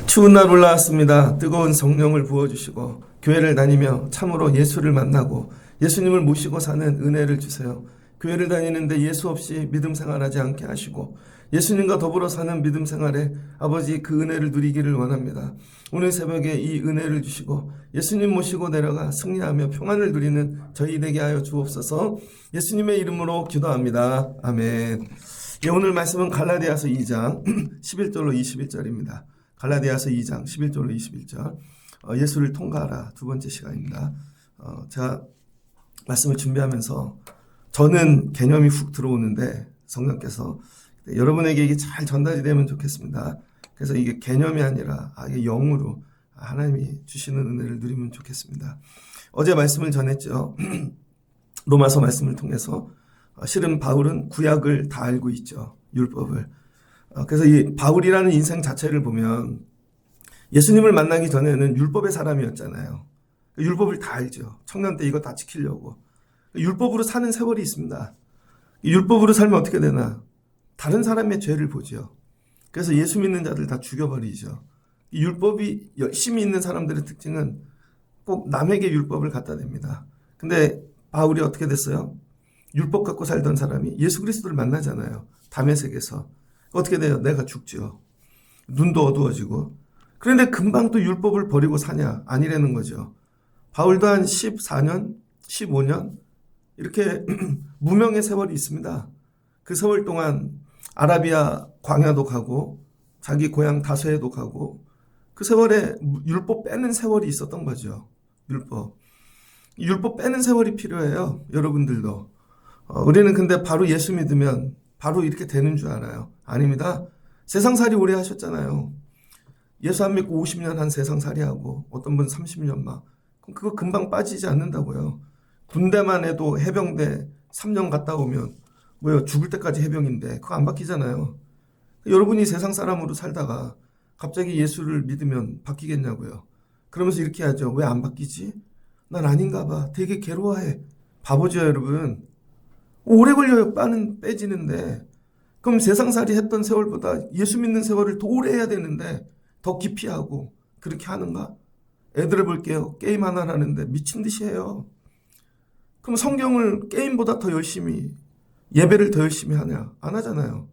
추운 날 올라왔습니다. 뜨거운 성령을 부어주시고 교회를 다니며 참으로 예수를 만나고 예수님을 모시고 사는 은혜를 주세요. 교회를 다니는데 예수 없이 믿음 생활하지 않게 하시고 예수님과 더불어 사는 믿음 생활에 아버지 그 은혜를 누리기를 원합니다. 오늘 새벽에 이 은혜를 주시고 예수님 모시고 내려가 승리하며 평안을 누리는 저희 되게 하여 주옵소서. 예수님의 이름으로 기도합니다. 아멘. 오늘 말씀은 갈라디아서 2장 11절로 21절입니다. 갈라디아서 2장 11절로 21절 예수를 통과하라 두 번째 시간입니다. 제가 말씀을 준비하면서 저는 개념이 훅 들어오는데 성령께서 여러분에게 이게 잘 전달이 되면 좋겠습니다. 그래서 이게 개념이 아니라 이게 영으로 하나님이 주시는 은혜를 누리면 좋겠습니다. 어제 말씀을 전했죠. 로마서 말씀을 통해서 실은 바울은 구약을 다 알고 있죠. 율법을. 그래서 이 바울이라는 인생 자체를 보면 예수님을 만나기 전에는 율법의 사람이었잖아요. 율법을 다 알죠. 청년 때 이거 다 지키려고. 율법으로 사는 세월이 있습니다. 율법으로 살면 어떻게 되나? 다른 사람의 죄를 보죠. 그래서 예수 믿는 자들 다 죽여버리죠. 율법이 열심히 있는 사람들의 특징은 꼭 남에게 율법을 갖다 댑니다. 근데 바울이 어떻게 됐어요? 율법 갖고 살던 사람이 예수 그리스도를 만나잖아요. 다메섹에서. 어떻게 돼요? 내가 죽죠. 눈도 어두워지고. 그런데 금방 또 율법을 버리고 사냐? 아니라는 거죠. 바울도 한 14년, 15년 이렇게 무명의 세월이 있습니다. 그 세월 동안 아라비아 광야도 가고 자기 고향 다소에도 가고 그 세월에 율법 빼는 세월이 있었던 거죠. 율법 빼는 세월이 필요해요. 여러분들도. 우리는 근데 바로 예수 믿으면 바로 이렇게 되는 줄 알아요. 아닙니다. 세상살이 오래 하셨잖아요. 예수 안 믿고 50년 한 세상살이 하고 어떤 분 30년 막. 그거 금방 빠지지 않는다고요. 군대만 해도 해병대 3년 갔다 오면 죽을 때까지 해병인데 그거 안 바뀌잖아요. 여러분이 세상 사람으로 살다가 갑자기 예수를 믿으면 바뀌겠냐고요. 그러면서 이렇게 하죠. 왜 안 바뀌지? 난 아닌가 봐. 되게 괴로워해. 바보죠 여러분. 오래 걸려요. 빼지는데. 그럼 세상살이 했던 세월보다 예수 믿는 세월을 더 오래 해야 되는데 더 깊이 하고 그렇게 하는가? 애들을 볼게요. 게임 하나 하는데 미친 듯이 해요. 그럼 성경을 게임보다 더 열심히 예배를 더 열심히 하냐? 안 하잖아요.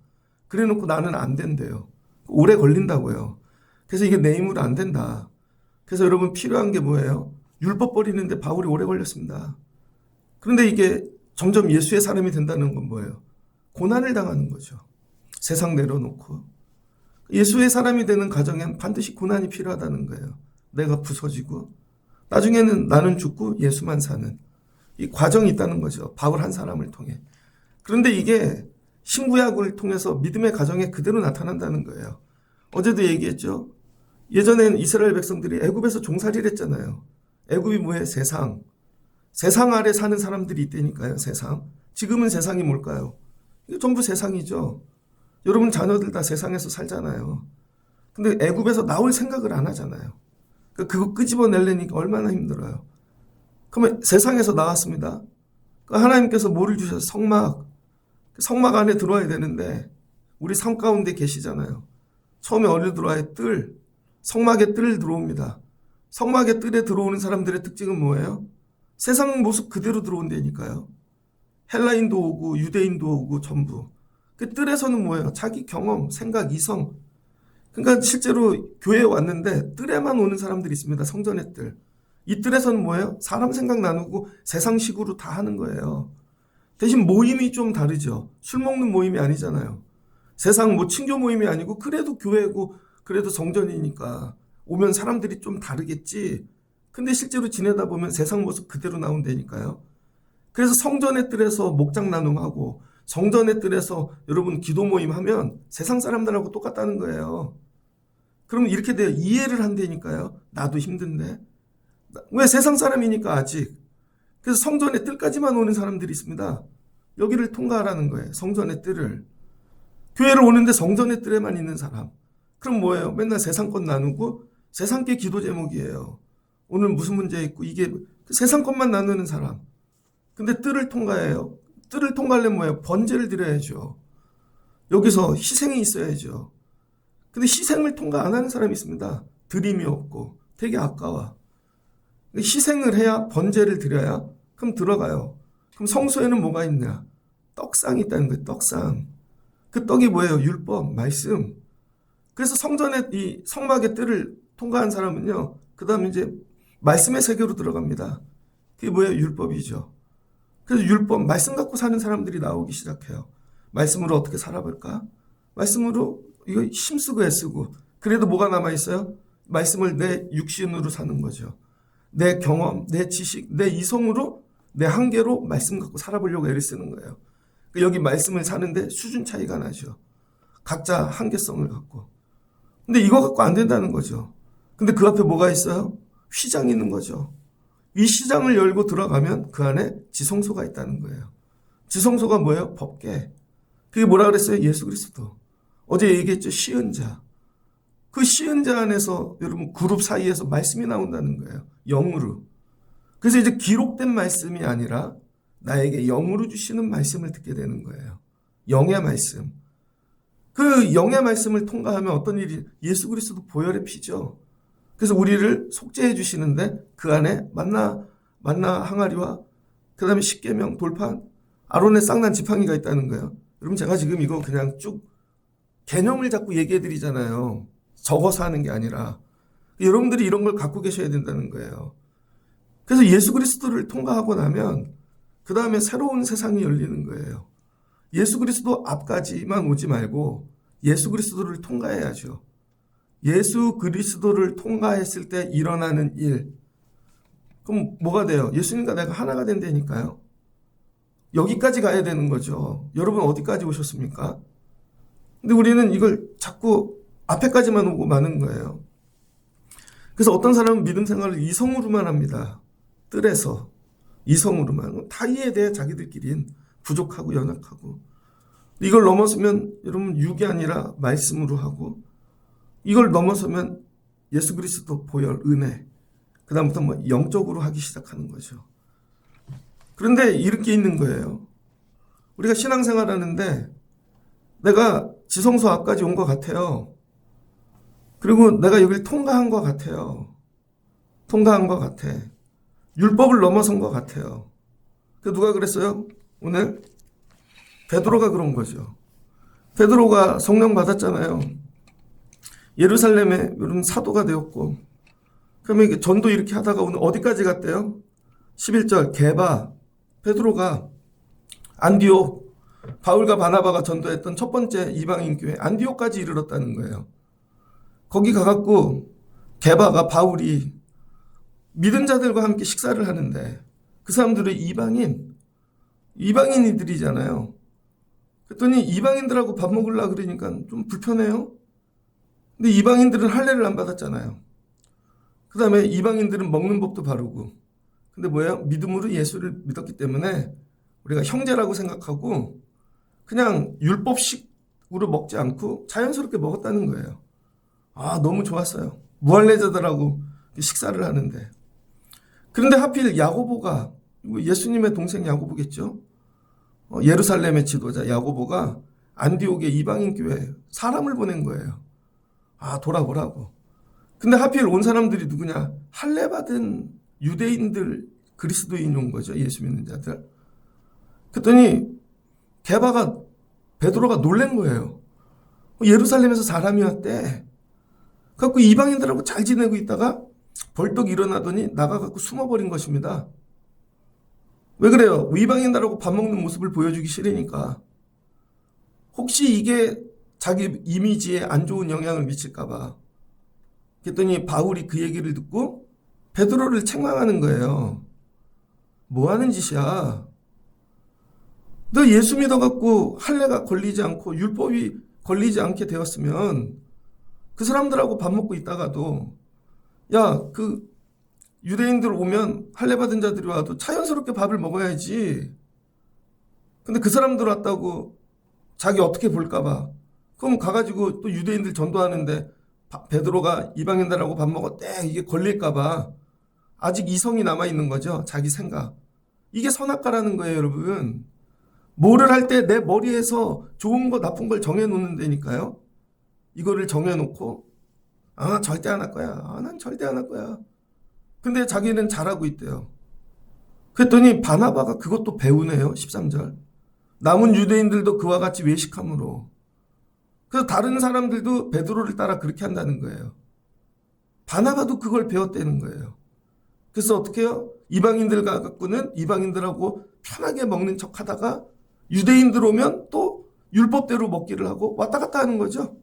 그래놓고 나는 안 된대요. 오래 걸린다고요. 그래서 이게 내 힘으로 안 된다. 그래서 여러분 필요한 게 뭐예요? 율법 버리는데 바울이 오래 걸렸습니다. 그런데 이게 점점 예수의 사람이 된다는 건 뭐예요? 고난을 당하는 거죠. 세상 내려놓고. 예수의 사람이 되는 과정엔 반드시 고난이 필요하다는 거예요. 내가 부서지고 나중에는 나는 죽고 예수만 사는 이 과정이 있다는 거죠. 바울 한 사람을 통해. 그런데 이게 신구약을 통해서 믿음의 과정에 그대로 나타난다는 거예요. 어제도 얘기했죠. 예전에는 이스라엘 백성들이 애굽에서 종살이를 했잖아요. 애굽이 뭐예요? 세상. 세상 아래 사는 사람들이 있다니까요. 세상. 지금은 세상이 뭘까요? 이게 전부 세상이죠. 여러분 자녀들 다 세상에서 살잖아요. 근데 애굽에서 나올 생각을 안 하잖아요. 그거 끄집어내려니까 얼마나 힘들어요. 그러면 세상에서 나왔습니다. 하나님께서 뭐를 주셔서 성막 안에 들어와야 되는데 우리 삶 가운데 계시잖아요. 처음에 어디로 들어와요? 뜰. 성막에 뜰 들어옵니다. 성막에 뜰에 들어오는 사람들의 특징은 뭐예요? 세상 모습 그대로 들어온다니까요. 헬라인도 오고 유대인도 오고 전부. 그 뜰에서는 뭐예요? 자기 경험, 생각, 이성. 그러니까 실제로 교회에 왔는데 뜰에만 오는 사람들이 있습니다. 성전의 뜰. 이 뜰에서는 뭐예요? 사람 생각 나누고 세상식으로 다 하는 거예요. 대신 모임이 좀 다르죠. 술 먹는 모임이 아니잖아요. 세상 친교 모임이 아니고 그래도 교회고 그래도 성전이니까 오면 사람들이 좀 다르겠지. 근데 실제로 지내다 보면 세상 모습 그대로 나온다니까요. 그래서 성전의 뜰에서 목장 나눔하고 성전의 뜰에서 여러분 기도 모임 하면 세상 사람들하고 똑같다는 거예요. 그러면 이렇게 돼요. 이해를 한다니까요. 나도 힘든데. 왜? 세상 사람이니까 아직. 그래서 성전의 뜰까지만 오는 사람들이 있습니다. 여기를 통과하라는 거예요. 성전의 뜰을. 교회를 오는데 성전의 뜰에만 있는 사람. 그럼 뭐예요? 맨날 세상 것 나누고 세상 게 기도 제목이에요. 오늘 무슨 문제 있고 이게 세상 것만 나누는 사람. 근데 뜰을 통과해요. 뜰을 통과하려면 뭐예요? 번제를 드려야죠. 여기서 희생이 있어야죠. 근데 희생을 통과 안 하는 사람이 있습니다. 드림이 없고 되게 아까워. 희생을 해야, 번제를 드려야 그럼 들어가요. 그럼 성소에는 뭐가 있냐? 떡상이 있다는 거예요. 떡상. 그 떡이 뭐예요? 율법, 말씀. 그래서 성전의 이 성막의 뜰을 통과한 사람은요, 그 다음에 이제 말씀의 세계로 들어갑니다. 그게 뭐예요? 율법이죠. 그래서 율법, 말씀 갖고 사는 사람들이 나오기 시작해요. 말씀으로 어떻게 살아볼까? 말씀으로 이거 힘쓰고 애쓰고. 그래도 뭐가 남아있어요? 말씀을 내 육신으로 사는 거죠. 내 경험, 내 지식, 내 이성으로, 내 한계로 말씀 갖고 살아보려고 애를 쓰는 거예요. 여기 말씀을 사는데 수준 차이가 나죠. 각자 한계성을 갖고. 근데 이거 갖고 안 된다는 거죠. 근데 그 앞에 뭐가 있어요? 휘장이 있는 거죠. 이 시장을 열고 들어가면 그 안에 지성소가 있다는 거예요. 지성소가 뭐예요? 법궤. 그게 뭐라 그랬어요? 예수 그리스도. 어제 얘기했죠. 시은자. 그 시은자 안에서 여러분 그룹 사이에서 말씀이 나온다는 거예요. 영으로. 그래서 이제 기록된 말씀이 아니라 나에게 영으로 주시는 말씀을 듣게 되는 거예요. 영의 말씀. 그 영의 말씀을 통과하면 어떤 일이, 예수 그리스도 보혈의 피죠. 그래서 우리를 속죄해 주시는데 그 안에 만나 항아리와 그 다음에 십계명 돌판, 아론의 쌍난 지팡이가 있다는 거예요. 여러분 제가 지금 이거 그냥 쭉 개념을 자꾸 얘기해 드리잖아요. 적어서 하는 게 아니라. 여러분들이 이런 걸 갖고 계셔야 된다는 거예요. 그래서 예수 그리스도를 통과하고 나면 그 다음에 새로운 세상이 열리는 거예요. 예수 그리스도 앞까지만 오지 말고 예수 그리스도를 통과해야죠. 예수 그리스도를 통과했을 때 일어나는 일. 그럼 뭐가 돼요? 예수님과 내가 하나가 된다니까요. 여기까지 가야 되는 거죠. 여러분 어디까지 오셨습니까? 근데 우리는 이걸 자꾸 앞에까지만 오고 마는 거예요. 그래서 어떤 사람은 믿음 생활을 이성으로만 합니다. 뜰에서. 이성으로만. 다 이해돼. 자기들끼리는 부족하고 연약하고. 이걸 넘어서면 여러분 육이 아니라 말씀으로 하고, 이걸 넘어서면 예수 그리스도 보혈 은혜, 그 다음부터 뭐 영적으로 하기 시작하는 거죠. 그런데 이렇게 있는 거예요. 우리가 신앙생활 하는데 내가 지성소 앞까지 온 것 같아요. 그리고 내가 여기를 통과한 것 같아요. 통과한 것 같아. 율법을 넘어선 것 같아요. 그 누가 그랬어요? 오늘 베드로가 그런 거죠. 베드로가 성령 받았잖아요. 예루살렘에 여러분 사도가 되었고, 그러면 전도 이렇게 하다가 오늘 어디까지 갔대요? 11절 게바, 베드로가 안디옥, 바울과 바나바가 전도했던 첫 번째 이방인 교회 안디옥까지 이르렀다는 거예요. 거기 가갖고 게바가 바울이 믿은 자들과 함께 식사를 하는데 그 사람들은 이방인이들이잖아요. 그랬더니 이방인들하고 밥 먹으려고 그러니까 좀 불편해요. 근데 이방인들은 할례를 안 받았잖아요. 그 다음에 이방인들은 먹는 법도 바르고. 근데 뭐예요? 믿음으로 예수를 믿었기 때문에 우리가 형제라고 생각하고 그냥 율법식으로 먹지 않고 자연스럽게 먹었다는 거예요. 아, 너무 좋았어요. 무할례자들하고 식사를 하는데. 그런데 하필 야고보가, 예수님의 동생 야고보겠죠? 예루살렘의 지도자 야고보가 안디옥의 이방인 교회에 사람을 보낸 거예요. 아, 돌아보라고. 근데 하필 온 사람들이 누구냐? 할례 받은 유대인들, 그리스도인이 온 거죠. 예수 믿는 자들. 그랬더니 게바가, 베드로가 놀란 거예요. 예루살렘에서 사람이 왔대. 그래갖고 이방인들하고 잘 지내고 있다가 벌떡 일어나더니 나가갖고 숨어버린 것입니다. 왜 그래요? 이방인들하고 밥 먹는 모습을 보여주기 싫으니까. 혹시 이게 자기 이미지에 안 좋은 영향을 미칠까봐. 그랬더니 바울이 그 얘기를 듣고 베드로를 책망하는 거예요. 뭐 하는 짓이야? 너 예수 믿어갖고 할례가 걸리지 않고 율법이 걸리지 않게 되었으면 그 사람들하고 밥 먹고 있다가도 야, 그 유대인들 오면 할례 받은 자들이 와도 자연스럽게 밥을 먹어야지. 근데 그 사람들 왔다고 자기 어떻게 볼까봐. 그럼 가가지고 또 유대인들 전도하는데 베드로가 이방인들하고 밥 먹었대. 이게 걸릴까봐. 아직 이성이 남아있는 거죠. 자기 생각. 이게 선악과라는 거예요, 여러분. 뭐를 할 때 내 머리에서 좋은 거 나쁜 걸 정해놓는 데니까요. 이거를 정해놓고 절대 안 할 거야. 난 절대 안 할 거야. 근데 자기는 잘하고 있대요. 그랬더니 바나바가 그것도 배우네요. 13절. 남은 유대인들도 그와 같이 외식함으로. 그래서 다른 사람들도 베드로를 따라 그렇게 한다는 거예요. 바나바도 그걸 배웠다는 거예요. 그래서 어떻게 해요? 이방인들 갖고는 이방인들하고 편하게 먹는 척 하다가 유대인들 오면 또 율법대로 먹기를 하고 왔다 갔다 하는 거죠.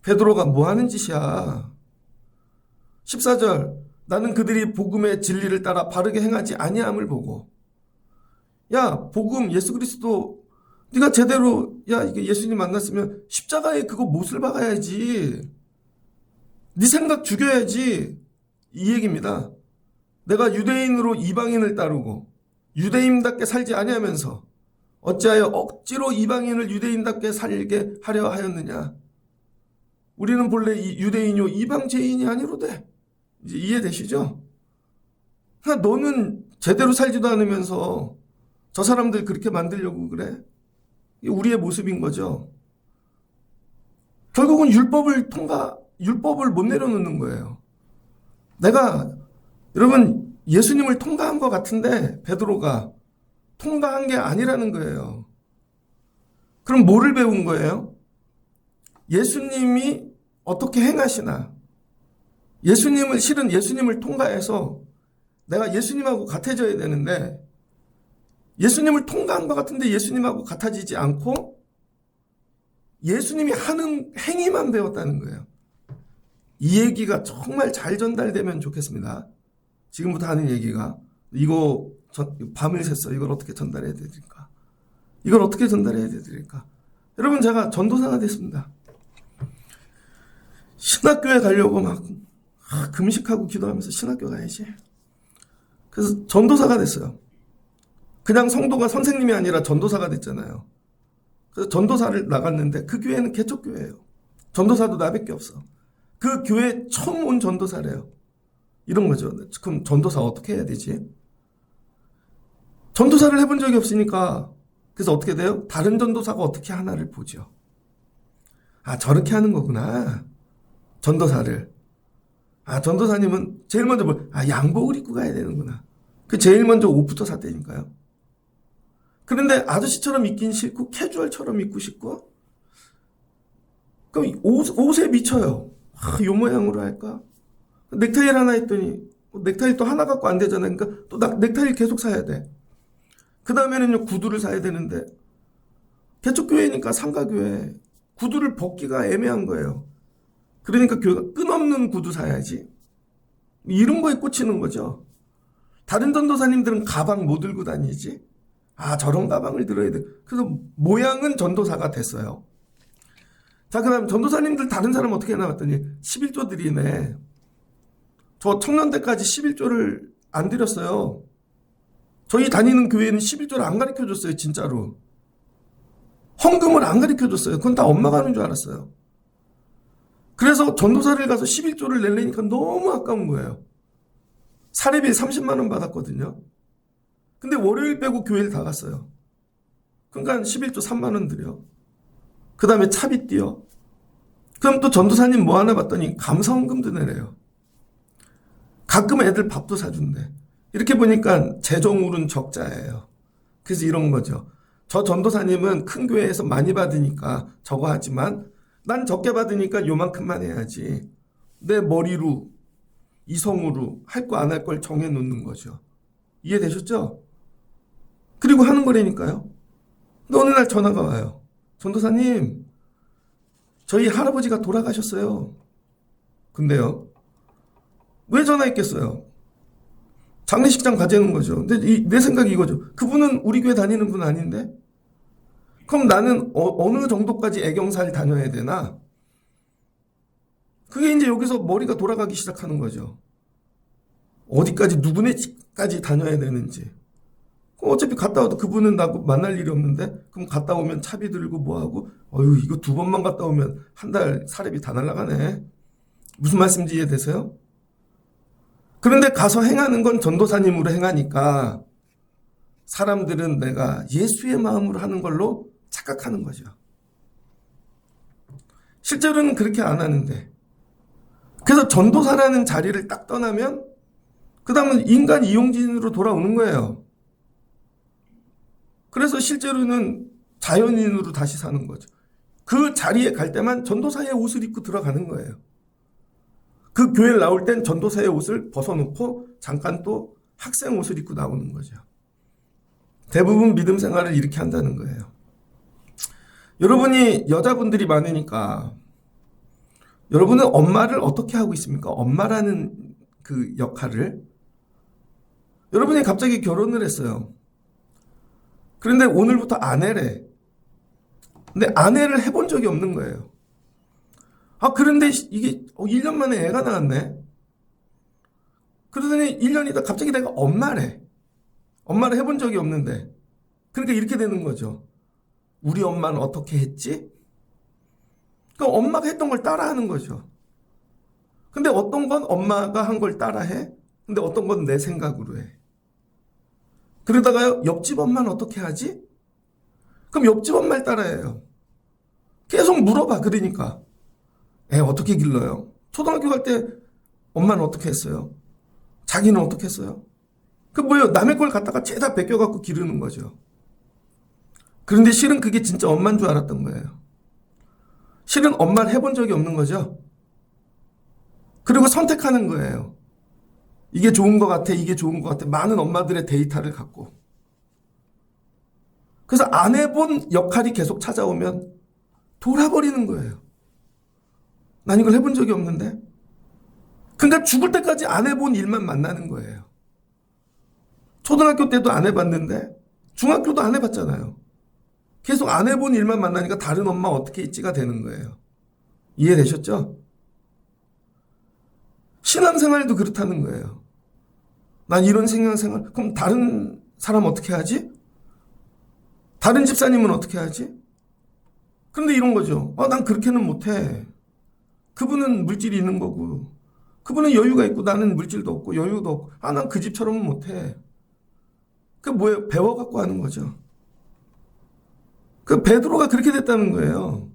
베드로가 뭐 하는 짓이야. 14절. 나는 그들이 복음의 진리를 따라 바르게 행하지 아니함을 보고. 야, 복음 예수 그리스도 네가 제대로 이게 예수님 만났으면 십자가에 그거 못을 박아야지. 네 생각 죽여야지. 이 얘기입니다. 내가 유대인으로 이방인을 따르고 유대인답게 살지 아니하면서 어찌하여 억지로 이방인을 유대인답게 살게 하려 하였느냐. 우리는 본래 유대인이요 이방 죄인이 아니로되. 이제 이해되시죠? 그러니까 너는 제대로 살지도 않으면서 저 사람들 그렇게 만들려고 그래? 이게 우리의 모습인 거죠. 결국은 율법을 못 내려놓는 거예요. 여러분 예수님을 통과한 것 같은데 베드로가 통과한 게 아니라는 거예요. 그럼 뭐를 배운 거예요? 예수님이 어떻게 행하시나? 실은 예수님을 통과해서 내가 예수님하고 같아져야 되는데 예수님을 통과한 것 같은데 예수님하고 같아지지 않고 예수님이 하는 행위만 배웠다는 거예요. 이 얘기가 정말 잘 전달되면 좋겠습니다. 지금부터 하는 얘기가 이거 밤을 샜어. 이걸 어떻게 전달해야 되니까? 이걸 어떻게 전달해야 되니까? 여러분 제가 전도사가 됐습니다. 신학교에 가려고 막 금식하고 기도하면서 신학교 가야지. 그래서 전도사가 됐어요. 그냥 성도가 선생님이 아니라 전도사가 됐잖아요. 그래서 전도사를 나갔는데 그 교회는 개척교회예요. 전도사도 나밖에 없어. 그 교회에 처음 온 전도사래요. 이런 거죠. 그럼 전도사 어떻게 해야 되지? 전도사를 해본 적이 없으니까 그래서 어떻게 돼요? 다른 전도사가 어떻게 하나를 보죠. 저렇게 하는 거구나. 전도사를. 전도사님은 제일 먼저 양복을 입고 가야 되는구나. 그 제일 먼저 옷부터 샀다니까요. 그런데 아저씨처럼 입긴 싫고 캐주얼처럼 입고 싶고 그럼 옷에 미쳐요. 요 모양으로 할까? 넥타이를 하나 했더니 넥타이 또 하나 갖고 안 되잖아요. 그러니까 또 넥타이를 계속 사야 돼. 그 다음에는요 구두를 사야 되는데 개척교회니까 상가교회 구두를 벗기가 애매한 거예요. 그러니까 교회가 끈없는 구두 사야지. 이런 거에 꽂히는 거죠. 다른 전도사님들은 가방 못 들고 다니지. 저런 가방을 들어야 돼. 그래서 모양은 전도사가 됐어요. 자, 그 다음 전도사님들 다른 사람 어떻게 나왔더니 11조 드리네. 저 청년 때까지 11조를 안 드렸어요. 저희 다니는 교회는 11조를 안 가르쳐줬어요. 진짜로. 헌금을 안 가르쳐줬어요. 그건 다 엄마가 하는 줄 알았어요. 그래서 전도사를 가서 11조를 내려니까 너무 아까운 거예요. 사례비 30만 원 받았거든요. 근데 월요일 빼고 교회를 다 갔어요. 그러니까 11조 3만 원 드려. 그 다음에 차비 띄어. 그럼 또 전도사님 뭐 하나 봤더니 감사헌금도 내래요. 가끔 애들 밥도 사준대. 이렇게 보니까 재정울은 적자예요. 그래서 이런 거죠. 저 전도사님은 큰 교회에서 많이 받으니까 저거 하지만 난 적게 받으니까 요만큼만 해야지. 내 머리로 이성으로 할 거 안 할 걸 정해놓는 거죠. 이해되셨죠? 그리고 하는 거라니까요. 근데 어느 날 전화가 와요. 전도사님, 저희 할아버지가 돌아가셨어요. 근데요, 왜 전화했겠어요? 장례식장 가자는 거죠. 근데 내 생각이 이거죠. 그분은 우리 교회 다니는 분 아닌데? 그럼 나는 어느 정도까지 애경사를 다녀야 되나? 그게 이제 여기서 머리가 돌아가기 시작하는 거죠. 어디까지, 누구네 집까지 다녀야 되는지. 어차피 갔다 와도 그분은 나하고 만날 일이 없는데, 그럼 갔다 오면 차비 들고 뭐하고, 이거 2번만 갔다 오면 한 달 사례비 다 날라가네. 무슨 말씀인지 이해되세요? 그런데 가서 행하는 건 전도사님으로 행하니까 사람들은 내가 예수의 마음으로 하는 걸로 착각하는 거죠. 실제로는 그렇게 안 하는데. 그래서 전도사라는 자리를 딱 떠나면 그 다음은 인간 이용진으로 돌아오는 거예요. 그래서 실제로는 자연인으로 다시 사는 거죠. 그 자리에 갈 때만 전도사의 옷을 입고 들어가는 거예요. 그 교회를 나올 땐 전도사의 옷을 벗어놓고 잠깐 또 학생 옷을 입고 나오는 거죠. 대부분 믿음 생활을 이렇게 한다는 거예요. 여러분이 여자분들이 많으니까 여러분은 엄마를 어떻게 하고 있습니까? 엄마라는 그 역할을. 여러분이 갑자기 결혼을 했어요. 그런데 오늘부터 아내래. 근데 아내를 해본 적이 없는 거예요. 그런데 이게 1년 만에 애가 나왔네. 그러더니 1년 있다 갑자기 내가 엄마래. 엄마를 해본 적이 없는데. 그러니까 이렇게 되는 거죠. 우리 엄마는 어떻게 했지? 그러니까 엄마가 했던 걸 따라하는 거죠. 근데 어떤 건 엄마가 한 걸 따라해. 근데 어떤 건 내 생각으로 해. 그러다가요, 옆집 엄마는 어떻게 하지? 그럼 옆집 엄마를 따라해요. 계속 물어봐. 그러니까 애 어떻게 길러요? 초등학교 갈 때 엄마는 어떻게 했어요? 자기는 어떻게 했어요? 그 뭐예요? 남의 걸 갖다가 죄다 베껴갖고 기르는 거죠. 그런데 실은 그게 진짜 엄마인 줄 알았던 거예요. 실은 엄마를 해본 적이 없는 거죠. 그리고 선택하는 거예요. 이게 좋은 것 같아, 이게 좋은 것 같아. 많은 엄마들의 데이터를 갖고. 그래서 안 해본 역할이 계속 찾아오면 돌아버리는 거예요. 난 이걸 해본 적이 없는데. 그러니까 죽을 때까지 안 해본 일만 만나는 거예요. 초등학교 때도 안 해봤는데 중학교도 안 해봤잖아요. 계속 안 해본 일만 만나니까 다른 엄마 어떻게 있지가 되는 거예요. 이해되셨죠? 신앙생활도 그렇다는 거예요. 난 이런 신앙생활, 그럼 다른 사람 어떻게 하지? 다른 집사님은 어떻게 하지? 그런데 이런 거죠. 난 그렇게는 못해. 그분은 물질이 있는 거고, 그분은 여유가 있고 나는 물질도 없고 여유도 없고, 난 그 집처럼은 못해. 그 뭐예요? 배워갖고 하는 거죠. 그 베드로가 그렇게 됐다는 거예요.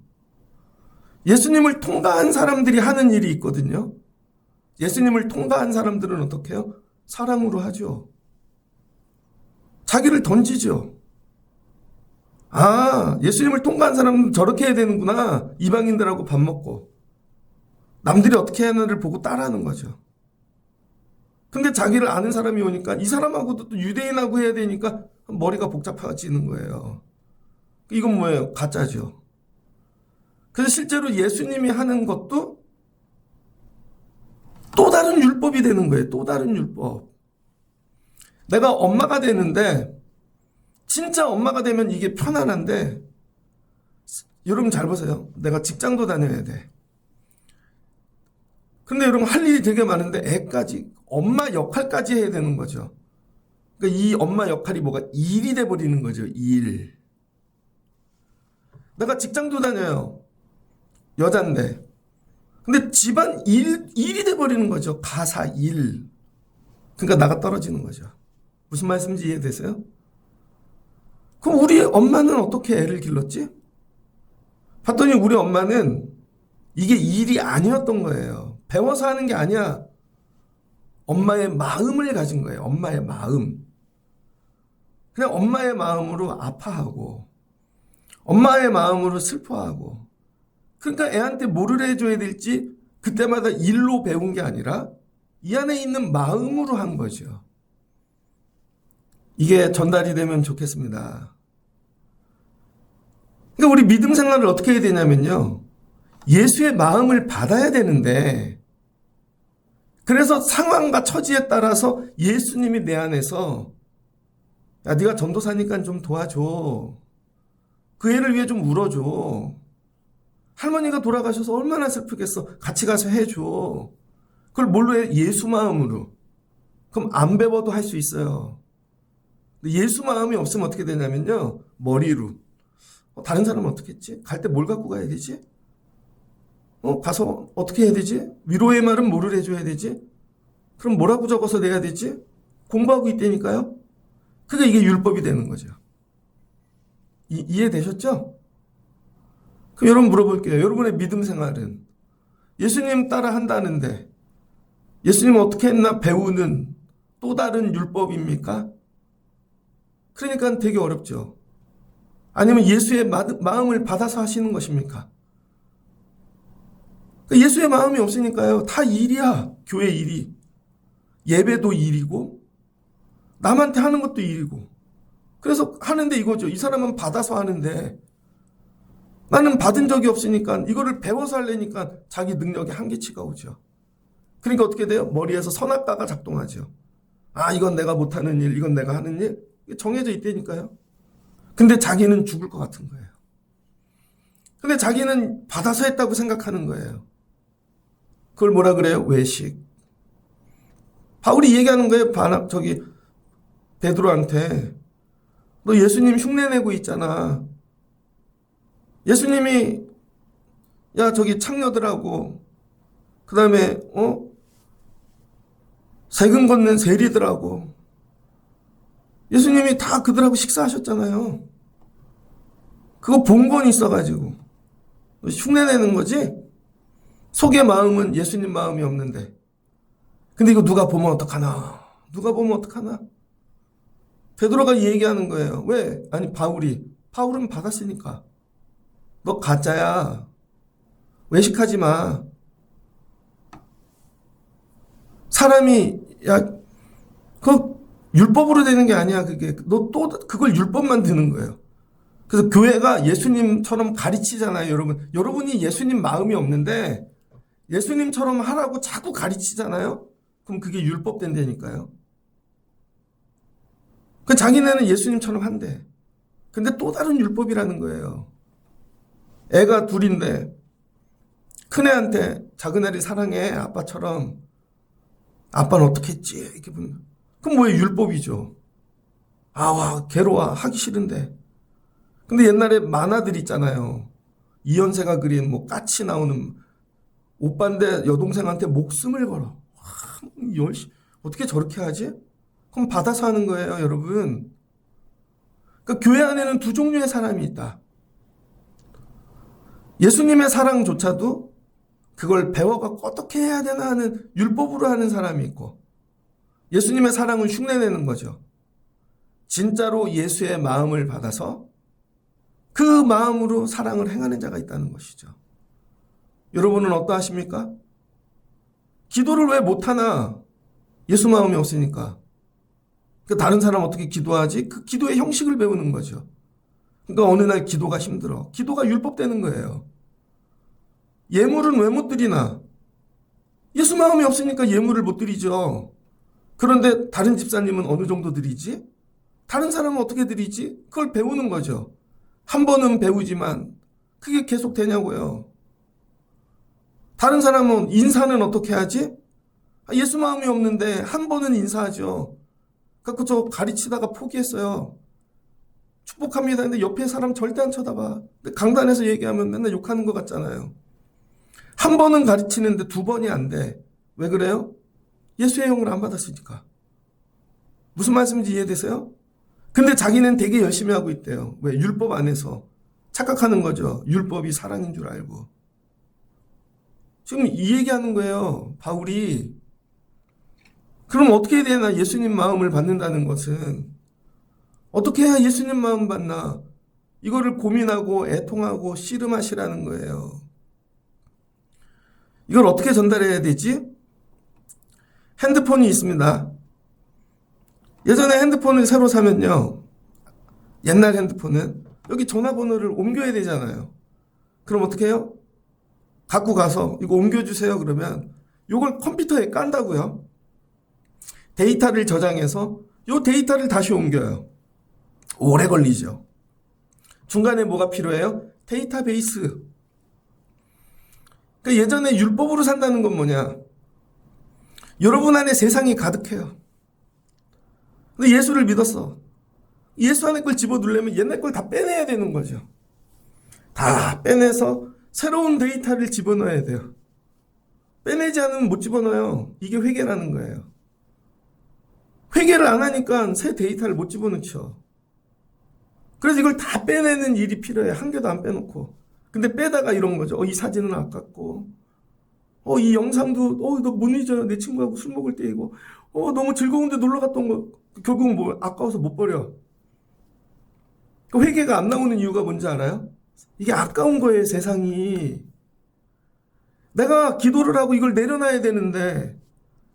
예수님을 통과한 사람들이 하는 일이 있거든요. 예수님을 통과한 사람들은 어떻게 해요? 사랑으로 하죠. 자기를 던지죠. 예수님을 통과한 사람은 저렇게 해야 되는구나. 이방인들하고 밥 먹고. 남들이 어떻게 하는지를 보고 따라하는 거죠. 근데 자기를 아는 사람이 오니까 이 사람하고도 또 유대인하고 해야 되니까 머리가 복잡해지는 거예요. 이건 뭐예요? 가짜죠. 그래서 실제로 예수님이 하는 것도 또 다른 율법이 되는 거예요. 또 다른 율법. 내가 엄마가 되는데 진짜 엄마가 되면 이게 편안한데 여러분 잘 보세요. 내가 직장도 다녀야 돼. 근데 여러분 할 일이 되게 많은데 애까지 엄마 역할까지 해야 되는 거죠. 그러니까 이 엄마 역할이 뭐가 일이 돼버리는 거죠. 일. 내가 직장도 다녀요. 여잔데. 근데 집안 일이 돼버리는 거죠. 가사 일. 그러니까 나가 떨어지는 거죠. 무슨 말씀인지 이해되세요? 그럼 우리 엄마는 어떻게 애를 길렀지? 봤더니 우리 엄마는 이게 일이 아니었던 거예요. 배워서 하는 게 아니야. 엄마의 마음을 가진 거예요. 엄마의 마음. 그냥 엄마의 마음으로 아파하고 엄마의 마음으로 슬퍼하고 그러니까 애한테 뭐를 해줘야 될지 그때마다 일로 배운 게 아니라 이 안에 있는 마음으로 한 거죠. 이게 전달이 되면 좋겠습니다. 그러니까 우리 믿음 생활을 어떻게 해야 되냐면요. 예수의 마음을 받아야 되는데 그래서 상황과 처지에 따라서 예수님이 내 안에서 야, 네가 전도사니까 좀 도와줘. 그 애를 위해 좀 울어줘. 할머니가 돌아가셔서 얼마나 슬프겠어. 같이 가서 해줘. 그걸 뭘로 해? 예수 마음으로. 그럼 안 배워도 할 수 있어요. 예수 마음이 없으면 어떻게 되냐면요. 머리로. 다른 사람은 어떻게 했지? 갈 때 뭘 갖고 가야 되지? 가서 어떻게 해야 되지? 위로의 말은 뭐를 해줘야 되지? 그럼 뭐라고 적어서 내야 되지? 공부하고 있다니까요? 그게 이게 율법이 되는 거죠. 이해되셨죠? 그럼 여러분 물어볼게요. 여러분의 믿음 생활은 예수님 따라 한다는데 예수님 어떻게 했나 배우는 또 다른 율법입니까? 그러니까 되게 어렵죠. 아니면 예수의 마음을 받아서 하시는 것입니까? 예수의 마음이 없으니까요. 다 일이야. 교회 일이. 예배도 일이고 남한테 하는 것도 일이고. 그래서 하는데 이거죠. 이 사람은 받아서 하는데 나는 받은 적이 없으니까 이거를 배워서 하려니까 자기 능력에 한계치가 오죠. 그러니까 어떻게 돼요? 머리에서 선악과가 작동하죠. 아, 이건 내가 못하는 일, 이건 내가 하는 일. 정해져 있다니까요. 근데 자기는 죽을 것 같은 거예요. 근데 자기는 받아서 했다고 생각하는 거예요. 그걸 뭐라 그래요? 외식. 바울이 얘기하는 거예요. 베드로한테. 너 예수님 흉내내고 있잖아. 예수님이 창녀들하고 그 다음에 세금 걷는 세리들하고 예수님이 다 그들하고 식사하셨잖아요. 그거 본권이 있어가지고 흉내내는 거지? 속의 마음은 예수님 마음이 없는데. 근데 이거 누가 보면 어떡하나? 누가 보면 어떡하나? 베드로가 얘기하는 거예요. 왜? 아니 바울은 받았으니까. 너 가짜야. 외식하지 마. 사람이 그 율법으로 되는 게 아니야. 그게 너 또 그걸 율법만 드는 거예요. 그래서 교회가 예수님처럼 가르치잖아요, 여러분. 여러분이 예수님 마음이 없는데 예수님처럼 하라고 자꾸 가르치잖아요. 그럼 그게 율법 된다니까요. 그 자기네는 예수님처럼 한대. 근데 또 다른 율법이라는 거예요. 애가 둘인데 큰애한테 작은애를 사랑해 아빠처럼. 아빠는 어떻게 했지? 이렇게 보면 그럼 뭐예요? 율법이죠. 와 괴로워 하기 싫은데. 근데 옛날에 만화들 있잖아요. 이현세가 그린 까치 나오는 오빠인데 여동생한테 목숨을 걸어. 어떻게 저렇게 하지? 그럼 받아서 하는 거예요, 여러분. 그러니까 교회 안에는 두 종류의 사람이 있다. 예수님의 사랑조차도 그걸 배워갖고 어떻게 해야 되나 하는 율법으로 하는 사람이 있고, 예수님의 사랑을 흉내내는 거죠. 진짜로 예수의 마음을 받아서 그 마음으로 사랑을 행하는 자가 있다는 것이죠. 여러분은 어떠하십니까? 기도를 왜 못하나? 예수 마음이 없으니까. 다른 사람 어떻게 기도하지? 그 기도의 형식을 배우는 거죠. 그러니까 어느 날 기도가 힘들어. 기도가 율법되는 거예요. 예물은 왜 못 드리나? 예수 마음이 없으니까 예물을 못 드리죠. 그런데 다른 집사님은 어느 정도 드리지? 다른 사람은 어떻게 드리지? 그걸 배우는 거죠. 한 번은 배우지만 그게 계속 되냐고요. 다른 사람은 인사는 어떻게 하지? 예수 마음이 없는데 한 번은 인사하죠. 그래서 저 가르치다가 포기했어요. 축복합니다. 근데 옆에 사람 절대 안 쳐다봐. 근데 강단에서 얘기하면 맨날 욕하는 것 같잖아요. 한 번은 가르치는데 두 번이 안 돼. 왜 그래요? 예수의 영을 안 받았으니까. 무슨 말씀인지 이해되세요? 근데 자기는 되게 열심히 하고 있대요. 왜? 율법 안에서. 착각하는 거죠. 율법이 사랑인 줄 알고. 지금 이 얘기하는 거예요, 바울이. 그럼 어떻게 해야 되나? 예수님 마음을 받는다는 것은 어떻게 해야 예수님 마음 받나? 이거를 고민하고 애통하고 씨름하시라는 거예요. 이걸 어떻게 전달해야 되지? 핸드폰이 있습니다. 예전에 핸드폰을 새로 사면요, 옛날 핸드폰은 여기 전화번호를 옮겨야 되잖아요. 그럼 어떻게 해요? 갖고 가서 이거 옮겨주세요 그러면 이걸 컴퓨터에 깐다고요. 데이터를 저장해서 이 데이터를 다시 옮겨요. 오래 걸리죠. 중간에 뭐가 필요해요? 데이터베이스. 그러니까 예전에 율법으로 산다는 건 뭐냐? 여러분 안에 세상이 가득해요. 근데 예수를 믿었어. 예수 안에 걸 집어넣으려면 옛날 걸 다 빼내야 되는 거죠. 다 빼내서 새로운 데이터를 집어넣어야 돼요. 빼내지 않으면 못 집어넣어요. 이게 회개라는 거예요. 회개를 안 하니까 새 데이터를 못 집어넣죠. 그래서 이걸 다 빼내는 일이 필요해. 한 개도 안 빼놓고. 근데 빼다가 이런 거죠. 이 사진은 아깝고, 이 영상도, 너 못 잊어요. 내 친구하고 술 먹을 때 이거, 너무 즐거운데 놀러 갔던 거, 결국은 뭐, 아까워서 못 버려. 그 회개가 안 나오는 이유가 뭔지 알아요? 이게 아까운 거예요, 세상이. 내가 기도를 하고 이걸 내려놔야 되는데,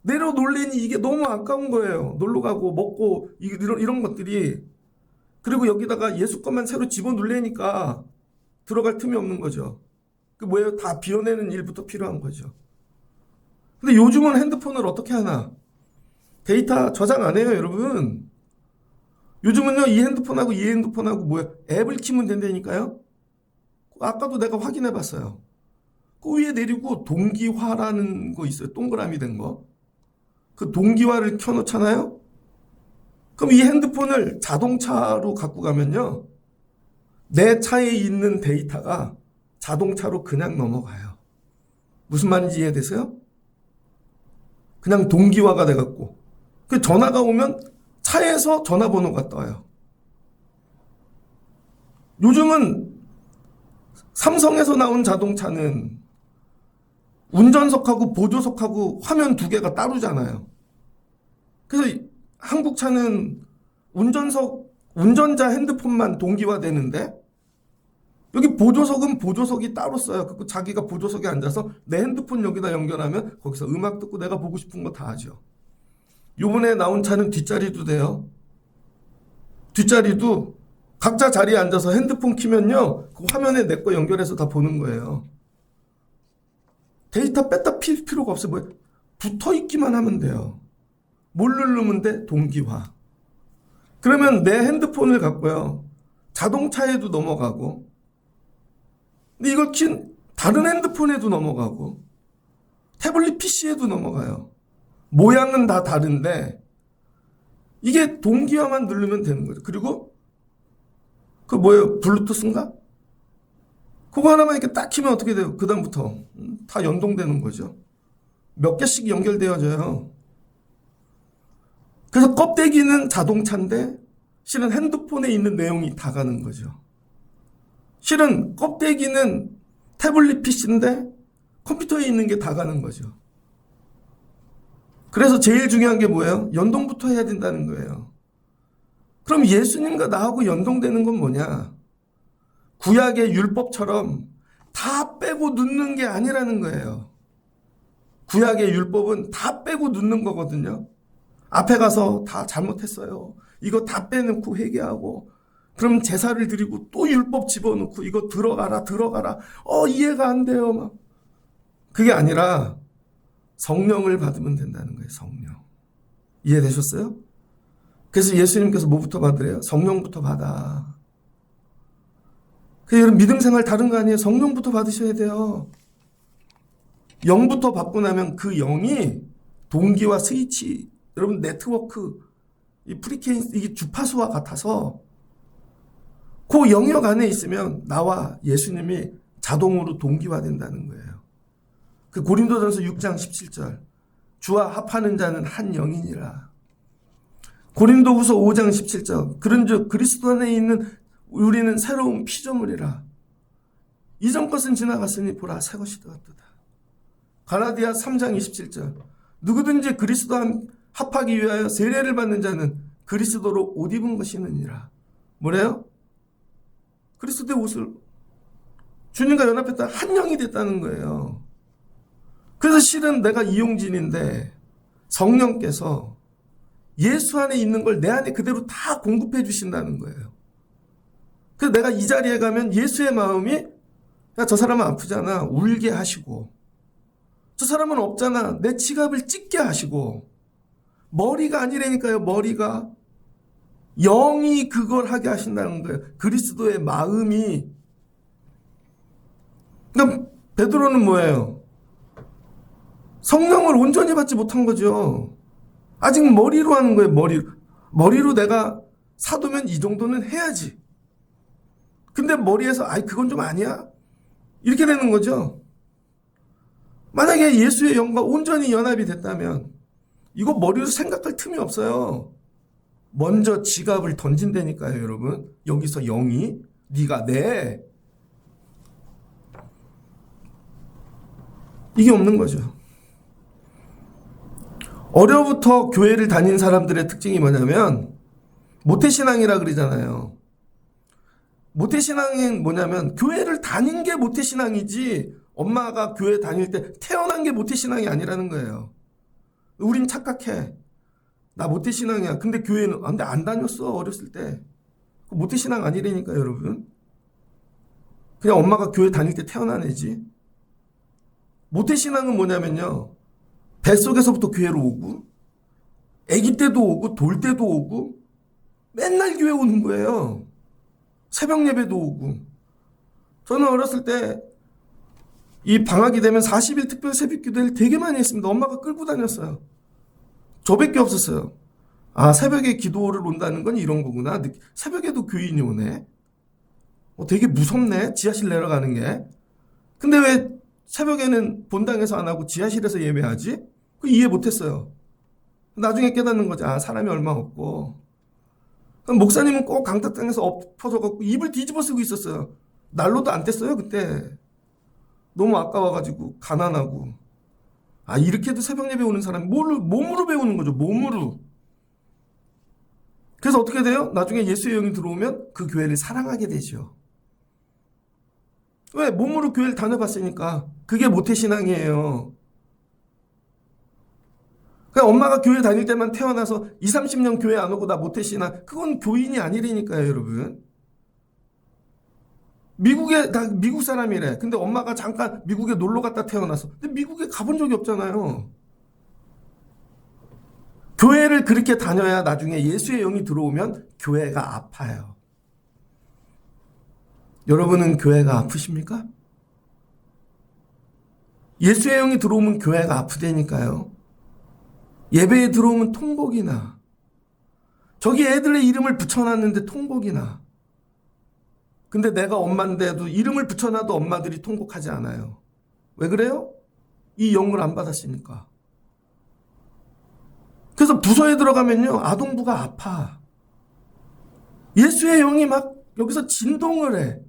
내려놓으려니 이게 너무 아까운 거예요. 놀러 가고, 먹고, 이런 것들이. 그리고 여기다가 예수 것만 새로 집어넣으려니까 들어갈 틈이 없는 거죠. 그 뭐예요? 다 비워내는 일부터 필요한 거죠. 근데 요즘은 핸드폰을 어떻게 하나? 데이터 저장 안 해요, 여러분. 요즘은요, 이 핸드폰하고 이 핸드폰하고 뭐야? 앱을 키면 된다니까요? 아까도 내가 확인해 봤어요. 그 위에 내리고 동기화라는 거 있어요. 동그라미 된 거. 그 동기화를 켜놓잖아요? 그럼 이 핸드폰을 자동차로 갖고 가면요. 내 차에 있는 데이터가 자동차로 그냥 넘어가요. 무슨 말인지 이해되세요? 그냥 동기화가 돼갖고. 그 전화가 오면 차에서 전화번호가 떠요. 요즘은 삼성에서 나온 자동차는 운전석하고 보조석하고 화면 두 개가 따로잖아요. 그래서 한국 차는 운전자 핸드폰만 동기화되는데 여기 보조석은 보조석이 따로 써요. 그리고 자기가 보조석에 앉아서 내 핸드폰 여기다 연결하면 거기서 음악 듣고 내가 보고 싶은 거 다 하죠. 요번에 나온 차는 뒷자리도 돼요. 뒷자리도 각자 자리에 앉아서 핸드폰 키면요. 그 화면에 내 거 연결해서 다 보는 거예요. 데이터 뺐다 필 필요가 없어요. 뭐 붙어 있기만 하면 돼요. 뭘 누르면 돼? 동기화. 그러면 내 핸드폰을 갖고요. 자동차에도 넘어가고 근데 이걸 다른 핸드폰에도 넘어가고 태블릿 PC에도 넘어가요. 모양은 다 다른데 이게 동기화만 누르면 되는 거죠. 그리고 그 뭐예요? 블루투스인가? 그거 하나만 이렇게 딱 키면 어떻게 돼요? 그 다음부터 다 연동되는 거죠. 몇 개씩 연결되어져요. 그래서 껍데기는 자동차인데 실은 핸드폰에 있는 내용이 다 가는 거죠. 실은 껍데기는 태블릿 PC인데 컴퓨터에 있는 게 다 가는 거죠. 그래서 제일 중요한 게 뭐예요? 연동부터 해야 된다는 거예요. 그럼 예수님과 나하고 연동되는 건 뭐냐? 구약의 율법처럼 다 빼고 넣는 게 아니라는 거예요. 구약의 율법은 다 빼고 넣는 거거든요. 앞에 가서 다 잘못했어요. 이거 다 빼놓고 회개하고 그럼 제사를 드리고 또 율법 집어넣고 이거 들어가라. 이해가 안 돼요. 막. 그게 아니라 성령을 받으면 된다는 거예요. 성령. 이해되셨어요? 그래서 예수님께서 뭐부터 받으래요? 성령부터 받아. 그래서 여러분 믿음 생활 다른 거 아니에요? 성령부터 받으셔야 돼요. 영부터 받고 나면 그 영이 동기와 스위치, 여러분 네트워크, 이 프리케인스, 이게 주파수와 같아서 그 영역 안에 있으면 나와 예수님이 자동으로 동기화된다는 거예요. 그 고린도전서 6장 17절 주와 합하는 자는 한 영이니라. 고린도후서 5장 17절 그런즉 그리스도 안에 있는 우리는 새로운 피조물이라. 이전 것은 지나갔으니 보라 새 것이 되었도다. 갈라디아 3장 27절 누구든지 그리스도와 합하기 위하여 세례를 받는 자는 그리스도로 옷 입은 것이느니라. 뭐래요? 그리스도의 옷을 주님과 연합했다 한 영이 됐다는 거예요. 그래서 실은 내가 이용진인데 성령께서 예수 안에 있는 걸 내 안에 그대로 다 공급해 주신다는 거예요. 그래서 내가 이 자리에 가면 예수의 마음이 야, 저 사람은 아프잖아 울게 하시고 저 사람은 없잖아 내 지갑을 찢게 하시고 머리가 아니라니까요. 머리가 영이 그걸 하게 하신다는 거예요. 그리스도의 마음이. 그러니까 베드로는 뭐예요? 성령을 온전히 받지 못한 거죠. 아직 머리로 하는 거예요. 머리로 내가 사도면 이 정도는 해야지. 근데 머리에서 그건 좀 아니야? 이렇게 되는 거죠. 만약에 예수의 영과 온전히 연합이 됐다면 이거 머리로 생각할 틈이 없어요. 먼저 지갑을 던진다니까요, 여러분. 여기서 영이 네가 내 이게 없는 거죠. 어려부터 교회를 다닌 사람들의 특징이 뭐냐면 모태신앙이라 그러잖아요. 모태신앙은 뭐냐면 교회를 다닌 게 모태신앙이지 엄마가 교회 다닐 때 태어난 게 모태신앙이 아니라는 거예요. 우린 착각해. 나 모태신앙이야. 근데 교회는 근데 안 다녔어 어렸을 때. 모태신앙 아니라니까 여러분. 그냥 엄마가 교회 다닐 때 태어난 애지. 모태신앙은 뭐냐면요. 뱃속에서부터 교회로 오고 아기 때도 오고 돌 때도 오고 맨날 교회 오는 거예요. 새벽 예배도 오고. 저는 어렸을 때 이 방학이 되면 40일 특별 새벽 기도를 되게 많이 했습니다. 엄마가 끌고 다녔어요. 저밖에 없었어요. 아, 새벽에 기도를 온다는 건 이런 거구나. 새벽에도 교인이 오네. 되게 무섭네. 지하실 내려가는 게. 근데 왜 새벽에는 본당에서 안 하고 지하실에서 예배하지? 그 이해 못했어요. 나중에 깨닫는 거지. 아, 사람이 얼마 없고. 목사님은 꼭 강탁당에서 엎어져갖고 입을 뒤집어 쓰고 있었어요. 난로도 안 뗐어요, 그때. 너무 아까워가지고, 가난하고. 아, 이렇게도 새벽 예배 오는 사람이 몸으로 배우는 거죠, 몸으로. 그래서 어떻게 돼요? 나중에 예수의 영이 들어오면 그 교회를 사랑하게 되죠. 왜? 몸으로 교회를 다녀봤으니까. 그게 모태신앙이에요. 그냥 엄마가 교회 다닐 때만 태어나서 20, 30년 교회 안 오고 나 모태신앙. 그건 교인이 아니라니까요, 여러분. 나 미국 사람이래. 근데 엄마가 잠깐 미국에 놀러 갔다 태어나서. 근데 미국에 가본 적이 없잖아요. 교회를 그렇게 다녀야 나중에 예수의 영이 들어오면 교회가 아파요. 여러분은 교회가 아프십니까? 예수의 영이 들어오면 교회가 아프다니까요. 예배에 들어오면 통곡이 나. 저기 애들의 이름을 붙여놨는데 통곡이 나. 근데 내가 엄마인데도 이름을 붙여놔도 엄마들이 통곡하지 않아요. 왜 그래요? 이 영을 안 받았으니까. 그래서 부서에 들어가면요, 아동부가 아파. 예수의 영이 막 여기서 진동을 해.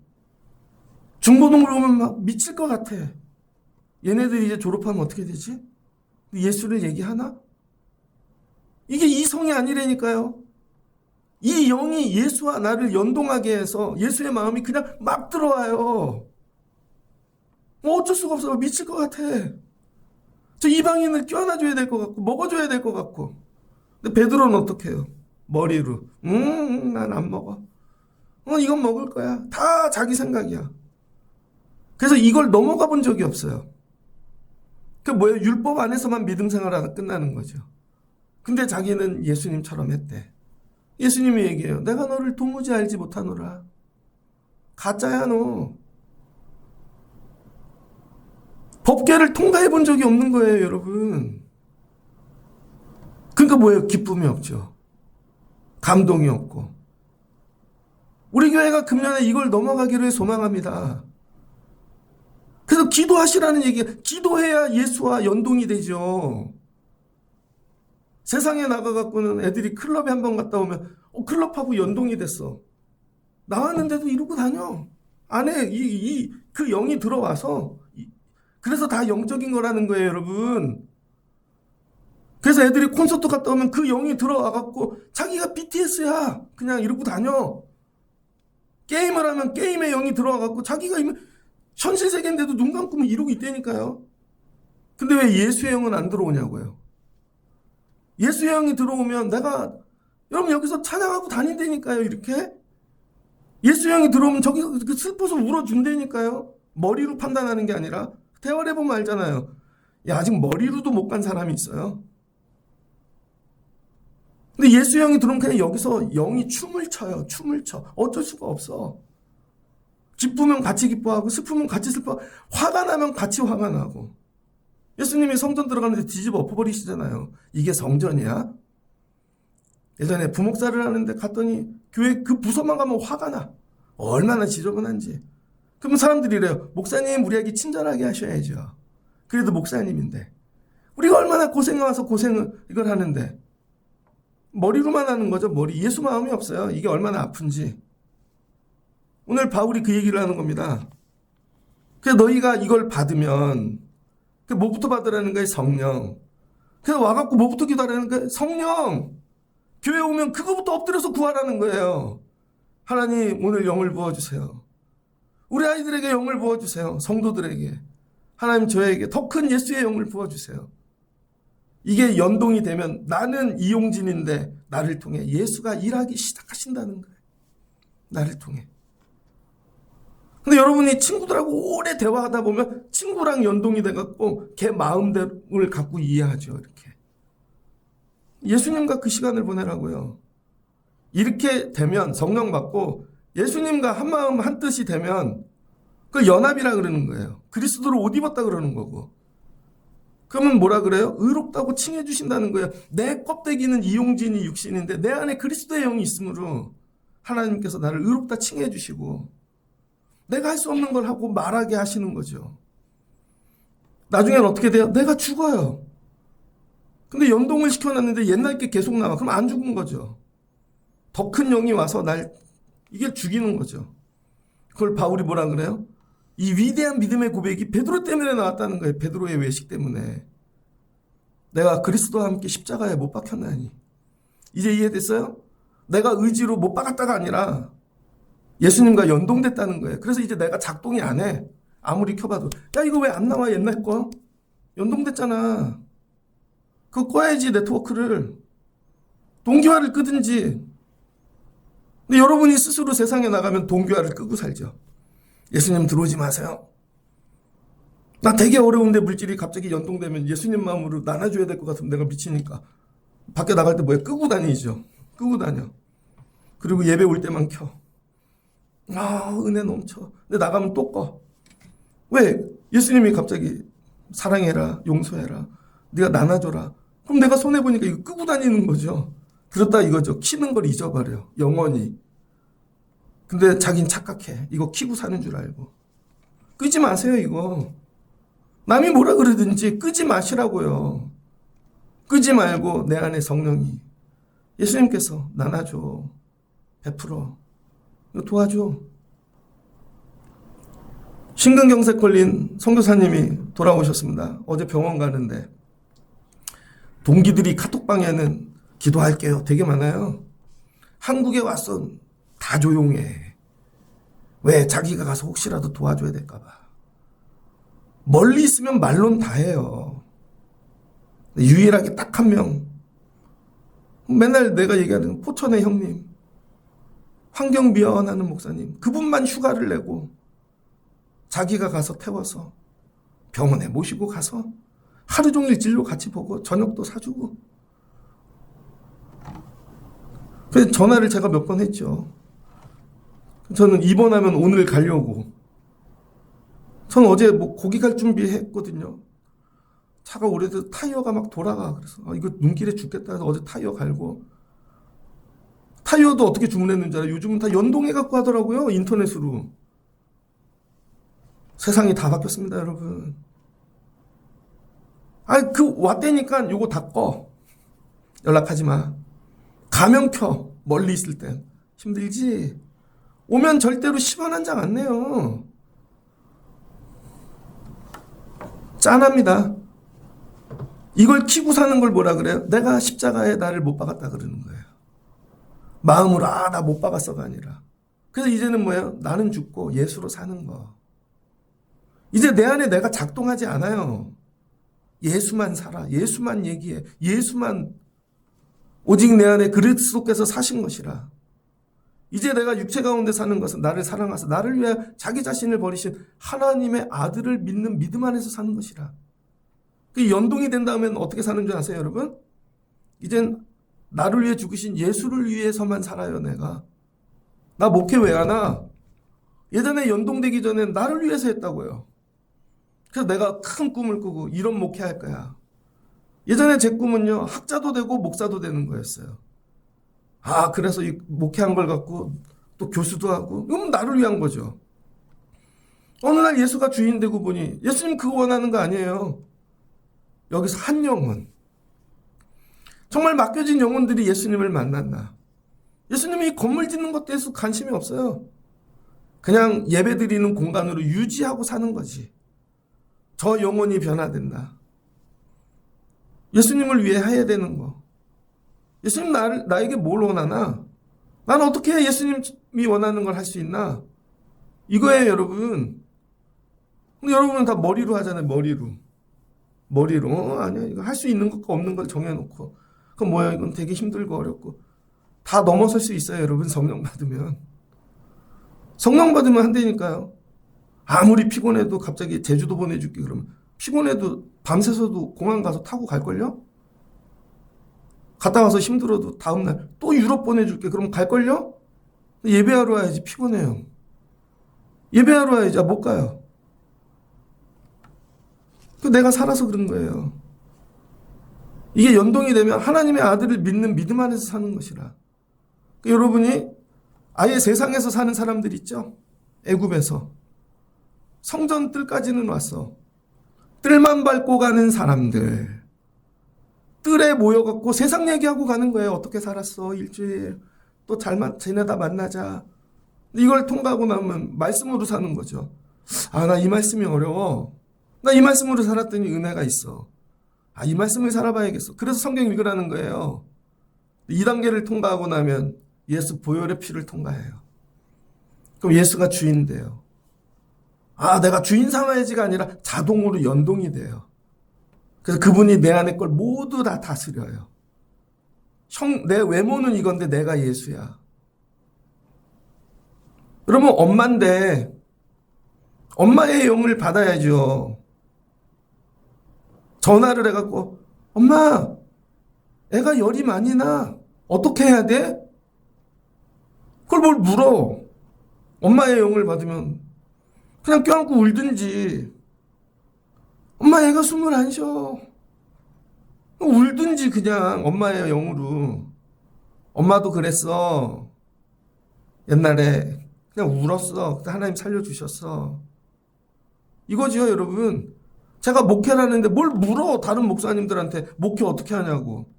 중고등부로 오면 막 미칠 것 같아. 얘네들이 이제 졸업하면 어떻게 되지? 예수를 얘기하나? 이게 이성이 아니라니까요. 이 영이 예수와 나를 연동하게 해서 예수의 마음이 그냥 막 들어와요. 어쩔 수가 없어. 미칠 것 같아. 저 이방인을 껴안아줘야 될 것 같고 먹어줘야 될 것 같고. 근데 베드로는 어떻게 해요? 머리로. 난 안 먹어. 이건 먹을 거야. 다 자기 생각이야. 그래서 이걸 넘어가 본 적이 없어요. 그 뭐예요? 율법 안에서만 믿음 생활하다 끝나는 거죠. 근데 자기는 예수님처럼 했대. 예수님이 얘기해요. 내가 너를 도무지 알지 못하노라. 가짜야 너. 법궤를 통과해 본 적이 없는 거예요, 여러분. 그러니까 뭐예요? 기쁨이 없죠. 감동이 없고. 우리 교회가 금년에 이걸 넘어가기를 소망합니다. 그래서 기도하시라는 얘기예요. 기도해야 예수와 연동이 되죠. 세상에 나가갖고는 애들이 클럽에 한번 갔다 오면 클럽하고 연동이 됐어. 나왔는데도 이러고 다녀. 안에 그 영이 들어와서 그래서 다 영적인 거라는 거예요, 여러분. 그래서 애들이 콘서트 갔다 오면 그 영이 들어와갖고 자기가 BTS야. 그냥 이러고 다녀. 게임을 하면 게임의 영이 들어와갖고 자기가 현실 세계인데도 눈 감고면 이러고 있다니까요. 근데 왜 예수의 영은 안 들어오냐고요. 예수의 영이 들어오면 여러분 여기서 찬양하고 다닌다니까요, 이렇게. 예수의 영이 들어오면 저기 슬퍼서 울어준다니까요. 머리로 판단하는 게 아니라. 대화를 해보면 알잖아요. 야, 아직 머리로도 못 간 사람이 있어요. 근데 예수의 영이 들어오면 그냥 여기서 영이 춤을 춰요. 춤을 춰. 어쩔 수가 없어. 기쁘면 같이 기뻐하고 슬프면 같이 슬퍼하고 화가 나면 같이 화가 나고. 예수님이 성전 들어가는데 뒤집어 엎어버리시잖아요. 이게 성전이야? 예전에 부목사를 하는데 갔더니 교회 그 부서만 가면 화가 나. 얼마나 지저분한지. 그러면 사람들이 이래요. 목사님 우리에게 친절하게 하셔야죠. 그래도 목사님인데. 우리가 얼마나 고생해 와서 고생을 이걸 하는데 머리로만 하는 거죠. 머리. 예수 마음이 없어요. 이게 얼마나 아픈지. 오늘 바울이 그 얘기를 하는 겁니다. 그래서 너희가 이걸 받으면 뭐부터 받으라는 거예요? 성령. 그래서 와갖고 뭐부터 기도하라는 거예요? 성령. 교회 오면 그거부터 엎드려서 구하라는 거예요. 하나님 오늘 영을 부어주세요. 우리 아이들에게 영을 부어주세요. 성도들에게. 하나님 저에게 더 큰 예수의 영을 부어주세요. 이게 연동이 되면 나는 이용진인데 나를 통해 예수가 일하기 시작하신다는 거예요. 나를 통해. 근데 여러분이 친구들하고 오래 대화하다 보면 친구랑 연동이 돼갖고 걔 마음대로를 갖고 이해하죠. 이렇게. 예수님과 그 시간을 보내라고요. 이렇게 되면 성령 받고 예수님과 한 마음 한 뜻이 되면 그걸 연합이라 그러는 거예요. 그리스도로 옷 입었다 그러는 거고. 그러면 뭐라 그래요? 의롭다고 칭해 주신다는 거예요. 내 껍데기는 이용진이 육신인데 내 안에 그리스도의 영이 있으므로 하나님께서 나를 의롭다 칭해 주시고 내가 할 수 없는 걸 하고 말하게 하시는 거죠. 나중엔 어떻게 돼요? 내가 죽어요. 근데 연동을 시켜놨는데 옛날 게 계속 나와. 그럼 안 죽은 거죠. 더 큰 영이 와서 이게 죽이는 거죠. 그걸 바울이 뭐라 그래요? 이 위대한 믿음의 고백이 베드로 때문에 나왔다는 거예요. 베드로의 외식 때문에. 내가 그리스도와 함께 십자가에 못 박혔나니. 이제 이해됐어요? 내가 의지로 못 박았다가 아니라 예수님과 연동됐다는 거예요. 그래서 이제 내가 작동이 안 해. 아무리 켜봐도. 야 이거 왜 안 나와 옛날 거? 연동됐잖아. 그거 꺼야지 네트워크를. 동기화를 끄든지. 근데 여러분이 스스로 세상에 나가면 동기화를 끄고 살죠. 예수님 들어오지 마세요. 나 되게 어려운데 물질이 갑자기 연동되면 예수님 마음으로 나눠줘야 될 것 같으면 내가 미치니까 밖에 나갈 때 뭐야? 끄고 다니죠. 끄고 다녀. 그리고 예배 올 때만 켜. 은혜 넘쳐. 근데 나가면 또 꺼. 왜? 예수님이 갑자기 사랑해라, 용서해라, 네가 나눠줘라. 그럼 내가 손해보니까 이거 끄고 다니는 거죠. 그렇다 이거죠. 키는 걸 잊어버려. 영원히. 근데 자긴 착각해. 이거 키고 사는 줄 알고. 끄지 마세요 이거. 남이 뭐라 그러든지 끄지 마시라고요. 끄지 말고 내 안에 성령이. 예수님께서 나눠줘. 베풀어. 도와줘. 심근경색 걸린 선교사님이 돌아오셨습니다. 어제 병원 가는데 동기들이 카톡방에는 기도할게요 되게 많아요. 한국에 왔어 다 조용해. 왜? 자기가 가서 혹시라도 도와줘야 될까 봐. 멀리 있으면 말론 다 해요. 유일하게 딱 한 명. 맨날 내가 얘기하는 포천의 형님, 환경미화원하는 목사님, 그분만 휴가를 내고 자기가 가서 태워서 병원에 모시고 가서 하루 종일 진료 같이 보고 저녁도 사주고. 그래서 전화를 제가 몇 번 했죠. 저는 입원하면 오늘 가려고. 저는 어제 고기 갈 준비했거든요. 차가 오래돼서 타이어가 막 돌아가. 그래서 이거 눈길에 죽겠다 해서 어제 타이어 갈고. 타이어도 어떻게 주문했는지 알아요? 요즘은 다 연동해갖고 하더라고요. 인터넷으로. 세상이 다 바뀌었습니다, 여러분. 왔다니까 요거 다 꺼. 연락하지 마. 가면 켜. 멀리 있을 땐. 힘들지? 오면 절대로 10원 한 장 안 내요. 짠합니다. 이걸 키고 사는 걸 뭐라 그래요? 내가 십자가에 나를 못 박았다 그러는 거예요. 마음으로 나 못 박았어가 아니라. 그래서 이제는 뭐예요? 나는 죽고 예수로 사는 거. 이제 내 안에 내가 작동하지 않아요. 예수만 살아. 예수만 얘기해. 예수만 오직 내 안에 그리스도께서 사신 것이라. 이제 내가 육체 가운데 사는 것은 나를 사랑하사 나를 위해 자기 자신을 버리신 하나님의 아들을 믿는 믿음 안에서 사는 것이라. 그 연동이 된 다음엔 어떻게 사는 줄 아세요, 여러분? 이젠 나를 위해 죽으신 예수를 위해서만 살아요, 내가. 나 목회 왜 하나? 예전에 연동되기 전에 나를 위해서 했다고요. 그래서 내가 큰 꿈을 꾸고 이런 목회할 거야. 예전에 제 꿈은요, 학자도 되고 목사도 되는 거였어요. 그래서 이 목회한 걸 갖고 또 교수도 하고, 이건 나를 위한 거죠. 어느 날 예수가 주인 되고 보니 예수님 그거 원하는 거 아니에요. 여기서 한 영혼, 정말 맡겨진 영혼들이 예수님을 만났나? 예수님이 건물 짓는 것에 대해서 관심이 없어요. 그냥 예배드리는 공간으로 유지하고 사는 거지. 저 영혼이 변화된다. 예수님을 위해 해야 되는 거. 예수님 나에게 뭘 원하나? 난 어떻게 해야 예수님이 원하는 걸 할 수 있나? 이거예요, 여러분. 근데 여러분은 다 머리로 하잖아요, 머리로. 아니야. 이거 할 수 있는 것과 없는 걸 정해놓고. 그럼 뭐야, 이건 되게 힘들고 어렵고. 다 넘어설 수 있어요, 여러분, 성령 받으면. 성령 받으면 한다니까요. 아무리 피곤해도 갑자기 제주도 보내줄게 그러면 피곤해도 밤새서도 공항 가서 타고 갈걸요? 갔다 와서 힘들어도 다음날 또 유럽 보내줄게 그러면 갈걸요? 예배하러 와야지. 피곤해요. 예배하러 와야지. 못 가요. 내가 살아서 그런 거예요. 이게 연동이 되면 하나님의 아들을 믿는 믿음 안에서 사는 것이라. 여러분이 아예 세상에서 사는 사람들 있죠? 애굽에서 성전 뜰까지는 왔어. 뜰만 밟고 가는 사람들. 뜰에 모여갖고 세상 얘기하고 가는 거예요. 어떻게 살았어? 일주일. 또 쟤네다 만나자. 이걸 통과하고 나면 말씀으로 사는 거죠. 아, 나 이 말씀이 어려워. 나 이 말씀으로 살았더니 은혜가 있어. 아, 이 말씀을 살아봐야겠어. 그래서 성경 읽으라는 거예요. 2단계를 통과하고 나면 예수 보혈의 피를 통과해요. 그럼 예수가 주인 돼요. 아, 내가 주인 삼아야지가 아니라 자동으로 연동이 돼요. 그래서 그분이 내 안에 걸 모두 다 다스려요. 내 외모는 이건데 내가 예수야. 그러면 엄마인데 엄마의 영을 받아야죠. 전화를 해갖고 엄마, 애가 열이 많이 나. 어떻게 해야 돼? 그걸 뭘 물어. 엄마의 영을 받으면 그냥 껴안고 울든지, 엄마 애가 숨을 안 쉬어. 울든지 그냥 엄마의 영으로. 엄마도 그랬어. 옛날에 그냥 울었어. 하나님 살려주셨어. 이거지요, 여러분. 제가 목회를 하는데 뭘 물어. 다른 목사님들한테 목회 어떻게 하냐고.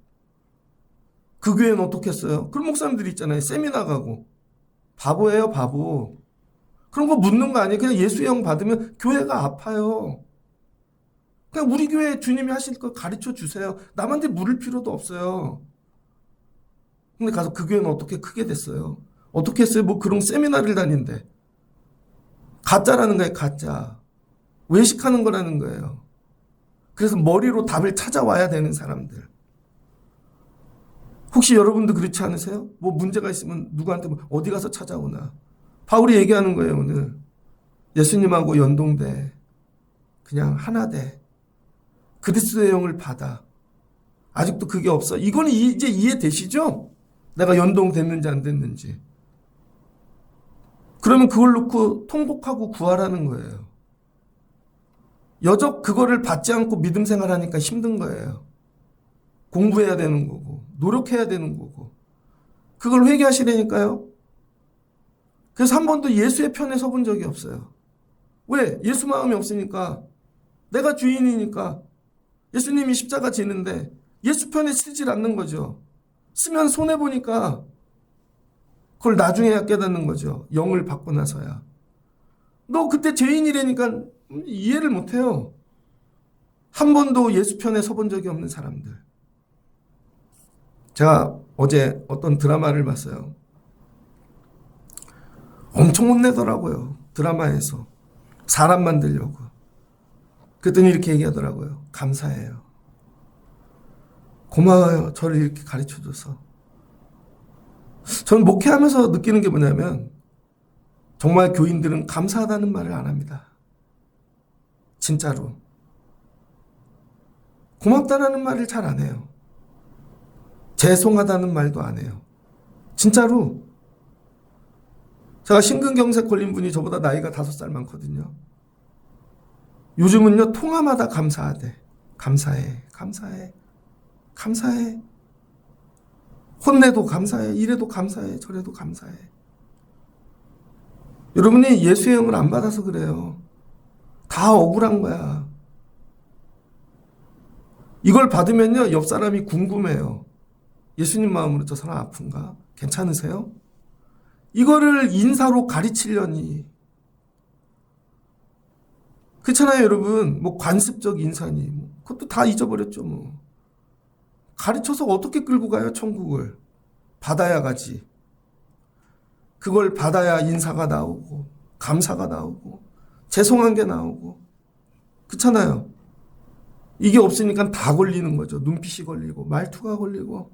그 교회는 어떻게 했어요? 그런 목사님들이 있잖아요. 세미나 가고. 바보예요, 바보. 그런 거 묻는 거 아니에요. 그냥 예수의 영 받으면 교회가 아파요. 그냥 우리 교회 주님이 하실 거 가르쳐 주세요. 남한테 물을 필요도 없어요. 근데 가서 그 교회는 어떻게 크게 됐어요? 어떻게 했어요? 뭐 그런 세미나를 다닌대. 가짜라는 거예요, 가짜. 외식하는 거라는 거예요. 그래서 머리로 답을 찾아와야 되는 사람들. 혹시 여러분도 그렇지 않으세요? 뭐 문제가 있으면 누구한테 어디 가서 찾아오나? 바울이 얘기하는 거예요, 오늘. 예수님하고 연동돼. 그냥 하나 돼. 그리스도의 영을 받아. 아직도 그게 없어. 이건 이제 이해되시죠? 내가 연동됐는지 안 됐는지. 그러면 그걸 놓고 통곡하고 구하라는 거예요. 여적 그거를 받지 않고 믿음 생활하니까 힘든 거예요. 공부해야 되는 거고, 노력해야 되는 거고. 그걸 회개하시라니까요. 그래서 한 번도 예수의 편에 서본 적이 없어요. 왜? 예수 마음이 없으니까. 내가 주인이니까. 예수님이 십자가 지는데 예수 편에 쓰질 않는 거죠. 쓰면 손해보니까 그걸 나중에야 깨닫는 거죠. 영을 받고 나서야. 너 그때 죄인이라니까 이해를 못해요. 한 번도 예수 편에 서본 적이 없는 사람들. 제가 어제 어떤 드라마를 봤어요. 엄청 혼내더라고요. 드라마에서. 사람 만들려고. 그랬더니 이렇게 얘기하더라고요. 감사해요. 고마워요. 저를 이렇게 가르쳐줘서. 저는 목회하면서 느끼는 게 뭐냐면 정말 교인들은 감사하다는 말을 안 합니다. 진짜로. 고맙다는 말을 잘 안 해요. 죄송하다는 말도 안 해요. 진짜로. 제가 심근경색 걸린 분이 저보다 나이가 5살 많거든요. 요즘은요, 통화마다 감사하대. 감사해, 감사해, 감사해. 혼내도 감사해, 이래도 감사해, 저래도 감사해. 여러분이 예수의 영을 안 받아서 그래요. 다 억울한 거야. 이걸 받으면요, 옆 사람이 궁금해요. 예수님 마음으로 저 사람 아픈가? 괜찮으세요? 이거를 인사로 가르치려니. 그렇잖아요, 여러분. 뭐 관습적 인사니. 그것도 다 잊어버렸죠, 뭐. 가르쳐서 어떻게 끌고 가요, 천국을? 받아야 가지. 그걸 받아야 인사가 나오고, 감사가 나오고, 죄송한 게 나오고. 그렇잖아요. 이게 없으니까 다 걸리는 거죠. 눈빛이 걸리고, 말투가 걸리고.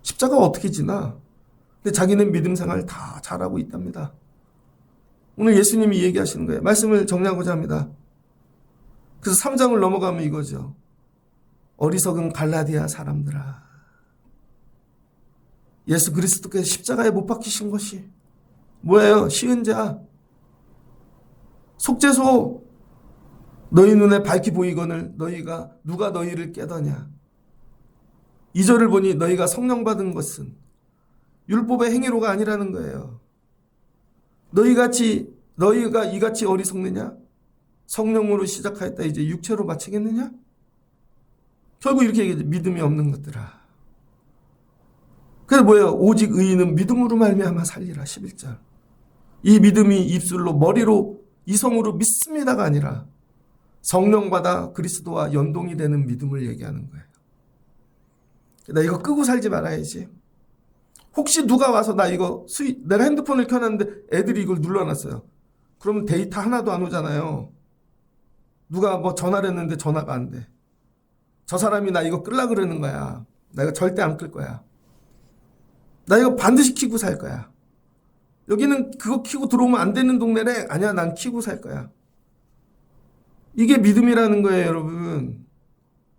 십자가 어떻게 지나? 근데 자기는 믿음 생활 다 잘하고 있답니다. 오늘 예수님이 얘기하시는 거예요. 말씀을 정리하고자 합니다. 그래서 3장을 넘어가면 이거죠. 어리석은 갈라디아 사람들아. 예수 그리스도께서 십자가에 못 박히신 것이 뭐예요? 쉬운 자. 속죄소. 너희 눈에 밝히 보이거늘 너희가 누가 너희를 깨더냐. 2절을 보니 너희가 성령 받은 것은 율법의 행위로가 아니라는 거예요. 너희가 이같이 어리석느냐? 성령으로 시작하였다 이제 육체로 마치겠느냐? 결국 이렇게 얘기하죠. 믿음이 없는 것들아. 그래서 뭐예요? 오직 의인은 믿음으로 말미암아 살리라. 11절. 이 믿음이 입술로 머리로 이성으로 믿습니다가 아니라 성령 받아 그리스도와 연동이 되는 믿음을 얘기하는 거예요. 나 이거 끄고 살지 말아야지. 혹시 누가 와서 내가 핸드폰을 켜놨는데 애들이 이걸 눌러놨어요. 그러면 데이터 하나도 안 오잖아요. 누가 뭐 전화를 했는데 전화가 안 돼. 저 사람이 나 이거 끌라 그러는 거야. 나 이거 절대 안 끌 거야. 나 이거 반드시 켜고 살 거야. 여기는 그거 켜고 들어오면 안 되는 동네래. 아니야, 난 켜고 살 거야. 이게 믿음이라는 거예요, 여러분.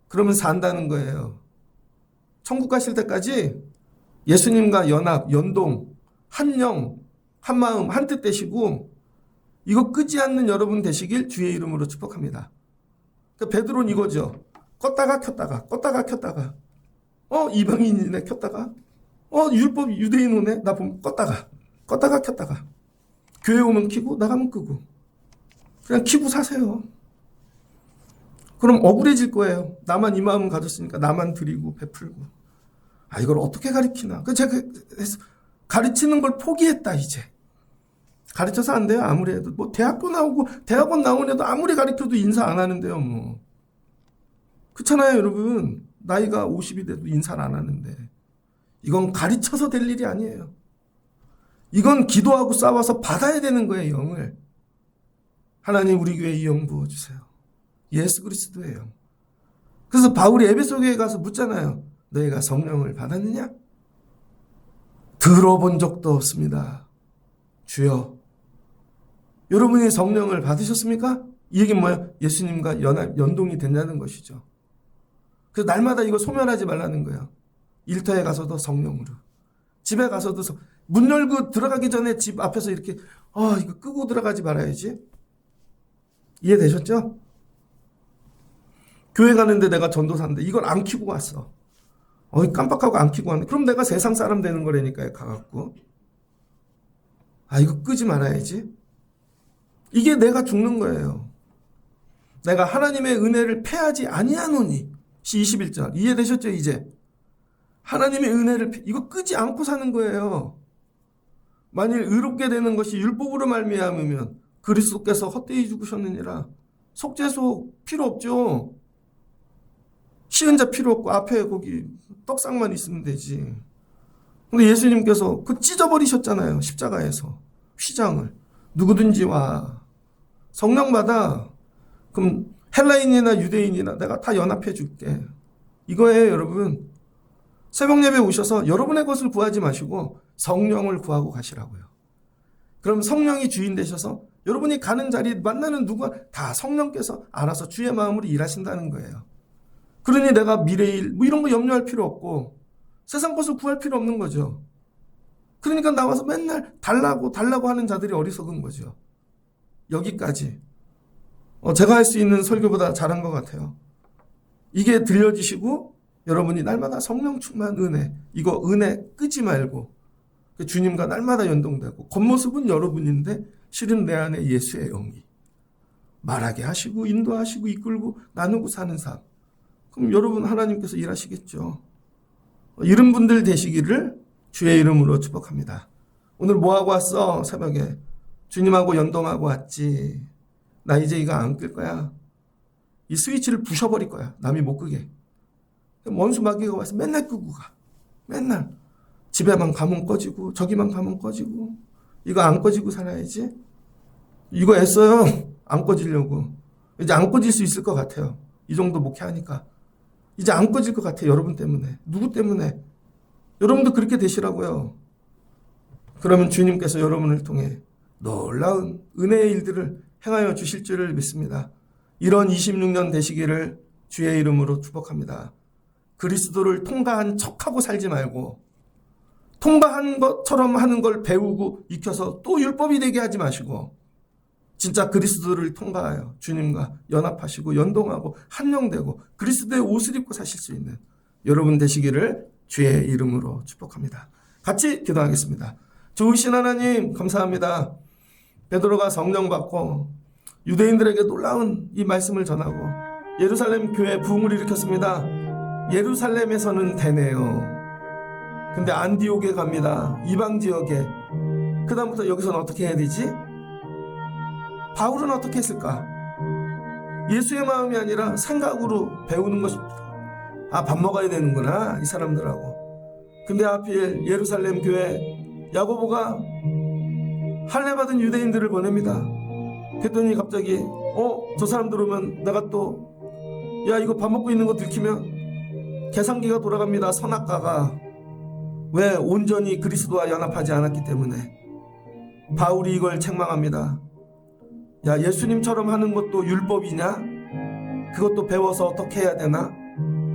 그러면 산다는 거예요. 천국 가실 때까지 예수님과 연합, 연동, 한 영, 한 마음, 한 뜻 되시고 이거 끄지 않는 여러분 되시길 주의 이름으로 축복합니다. 그러니까 베드로는 이거죠. 껐다가 켰다가 껐다가 켰다가 이방인이네 켰다가 율법 유대인 오네 나 보면 껐다가 켰다가 교회 오면 켜고 나가면 끄고 그냥 켜고 사세요. 그럼 억울해질 거예요. 나만 이 마음을 가졌으니까 나만 드리고 베풀고 이걸 어떻게 가르치나. 제가 가르치는 걸 포기했다 이제. 가르쳐서 안 돼요. 아무리 해도 뭐 대학원 나온 애도 아무리 가르쳐도 인사 안 하는데요. 뭐 그렇잖아요, 여러분. 나이가 50이 돼도 인사를 안 하는데 이건 가르쳐서 될 일이 아니에요. 이건 기도하고 싸워서 받아야 되는 거예요, 영을. 하나님 우리 교회에 이 영 부어주세요. 예수 그리스도의 영. 그래서 바울이 에베소 교회에 가서 묻잖아요. 너희가 성령을 받았느냐? 들어본 적도 없습니다. 주여, 여러분이 성령을 받으셨습니까? 이 얘기는 뭐예요? 예수님과 연동이 된다는 것이죠. 그래서 날마다 이거 소멸하지 말라는 거예요. 일터에 가서도 성령으로, 집에 가서도 문 열고 들어가기 전에 집 앞에서 이렇게 이거 끄고 들어가지 말아야지. 이해되셨죠? 교회 가는데 내가 전도사인데 이걸 안 켜고 왔어. 깜빡하고 안 켜고 왔네. 그럼 내가 세상 사람 되는 거라니까요. 가갖고. 이거 끄지 말아야지. 이게 내가 죽는 거예요. 내가 하나님의 은혜를 패하지 아니하노니. 21절. 이해되셨죠, 이제? 하나님의 은혜를 이거 끄지 않고 사는 거예요. 만일 의롭게 되는 것이 율법으로 말미암으면 그리스도께서 헛되이 죽으셨느니라. 속죄소 필요 없죠. 쉬은 자 필요 없고 앞에 거기 떡상만 있으면 되지. 근데 예수님께서 그 찢어버리셨잖아요. 십자가에서. 휘장을. 누구든지 와. 성령 받아. 그럼 헬라인이나 유대인이나 내가 다 연합해 줄게. 이거예요, 여러분. 새벽 예배 오셔서 여러분의 것을 구하지 마시고 성령을 구하고 가시라고요. 그럼 성령이 주인 되셔서 여러분이 가는 자리 만나는 누가 다 성령께서 알아서 주의 마음으로 일하신다는 거예요. 그러니 내가 미래일 뭐 이런 거 염려할 필요 없고 세상 것을 구할 필요 없는 거죠. 그러니까 나와서 맨날 달라고 하는 자들이 어리석은 거죠. 여기까지. 제가 할 수 있는 설교보다 잘한 것 같아요. 이게 들려지시고 여러분이 날마다 성령 충만 은혜, 이거 은혜 끄지 말고 주님과 날마다 연동되고 겉모습은 여러분인데 실은 내 안에 예수의 영이 말하게 하시고 인도하시고 이끌고 나누고 사는 삶. 그럼 여러분 하나님께서 일하시겠죠. 이런 분들 되시기를 주의 이름으로 축복합니다. 오늘 뭐하고 왔어? 새벽에 주님하고 연동하고 왔지. 나 이제 이거 안 끌 거야. 이 스위치를 부셔버릴 거야. 남이 못 끄게. 원수 마귀가 와서 맨날 끄고 가. 맨날 집에만 가면 꺼지고 저기만 가면 꺼지고 이거 안 꺼지고 살아야지. 이거 애써요. 안 꺼지려고. 이제 안 꺼질 수 있을 것 같아요. 이 정도 목회하니까. 이제 안 꺼질 것 같아요. 여러분 때문에. 누구 때문에? 여러분도 그렇게 되시라고요. 그러면 주님께서 여러분을 통해 놀라운 은혜의 일들을 행하여 주실 줄을 믿습니다. 이런 26년 되시기를 주의 이름으로 축복합니다. 그리스도를 통과한 척하고 살지 말고 통과한 것처럼 하는 걸 배우고 익혀서 또 율법이 되게 하지 마시고 진짜 그리스도를 통과하여 주님과 연합하시고 연동하고 한영되고 그리스도의 옷을 입고 사실 수 있는 여러분 되시기를 주의 이름으로 축복합니다. 같이 기도하겠습니다. 좋으신 하나님 감사합니다. 베드로가 성령 받고 유대인들에게 놀라운 이 말씀을 전하고 예루살렘 교회 부흥을 일으켰습니다. 예루살렘에서는 되네요. 근데 안디옥에 갑니다. 이방 지역에. 그 다음부터 여기서는 어떻게 해야 되지? 바울은 어떻게 했을까? 예수의 마음이 아니라 생각으로 배우는 것입니다. 아, 밥 먹어야 되는구나 이 사람들하고. 근데 하필 예루살렘 교회 야고보가 할례받은 유대인들을 보냅니다. 그랬더니 갑자기 저 사람들 오면 내가 또 야 이거 밥 먹고 있는 거 들키면 계산기가 돌아갑니다. 선악과가. 왜? 온전히 그리스도와 연합하지 않았기 때문에. 바울이 이걸 책망합니다. 야 예수님처럼 하는 것도 율법이냐? 그것도 배워서 어떻게 해야 되나?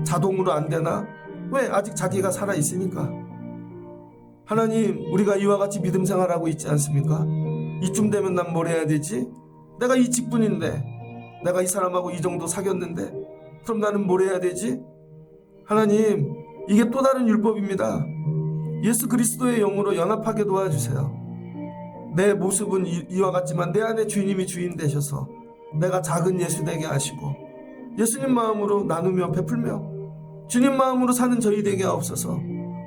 자동으로 안 되나? 왜? 아직 자기가 살아있으니까. 하나님 우리가 이와 같이 믿음 생활하고 있지 않습니까? 이쯤 되면 난 뭘 해야 되지? 내가 이 직분인데 내가 이 사람하고 이 정도 사귀었는데 그럼 나는 뭘 해야 되지? 하나님 이게 또 다른 율법입니다. 예수 그리스도의 영으로 연합하게 도와주세요. 내 모습은 이와 같지만 내 안에 주님이 주인 되셔서 내가 작은 예수 되게 하시고 예수님 마음으로 나누며 베풀며 주님 마음으로 사는 저희 되게 하옵소서.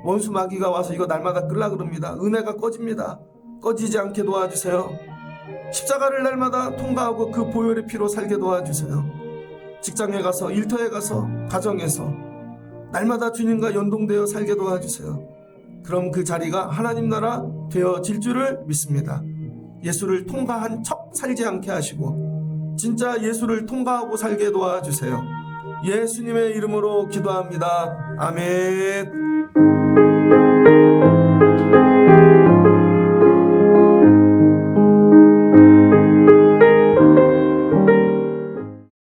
원수 마귀가 와서 이거 날마다 끌라 그럽니다. 은혜가 꺼집니다. 꺼지지 않게 도와주세요. 십자가를 날마다 통과하고 그 보혈의 피로 살게 도와주세요. 직장에 가서 일터에 가서 가정에서 날마다 주님과 연동되어 살게 도와주세요. 그럼 그 자리가 하나님 나라 되어질 줄을 믿습니다. 예수를 통과한 척 살지 않게 하시고 진짜 예수를 통과하고 살게 도와주세요. 예수님의 이름으로 기도합니다. 아멘.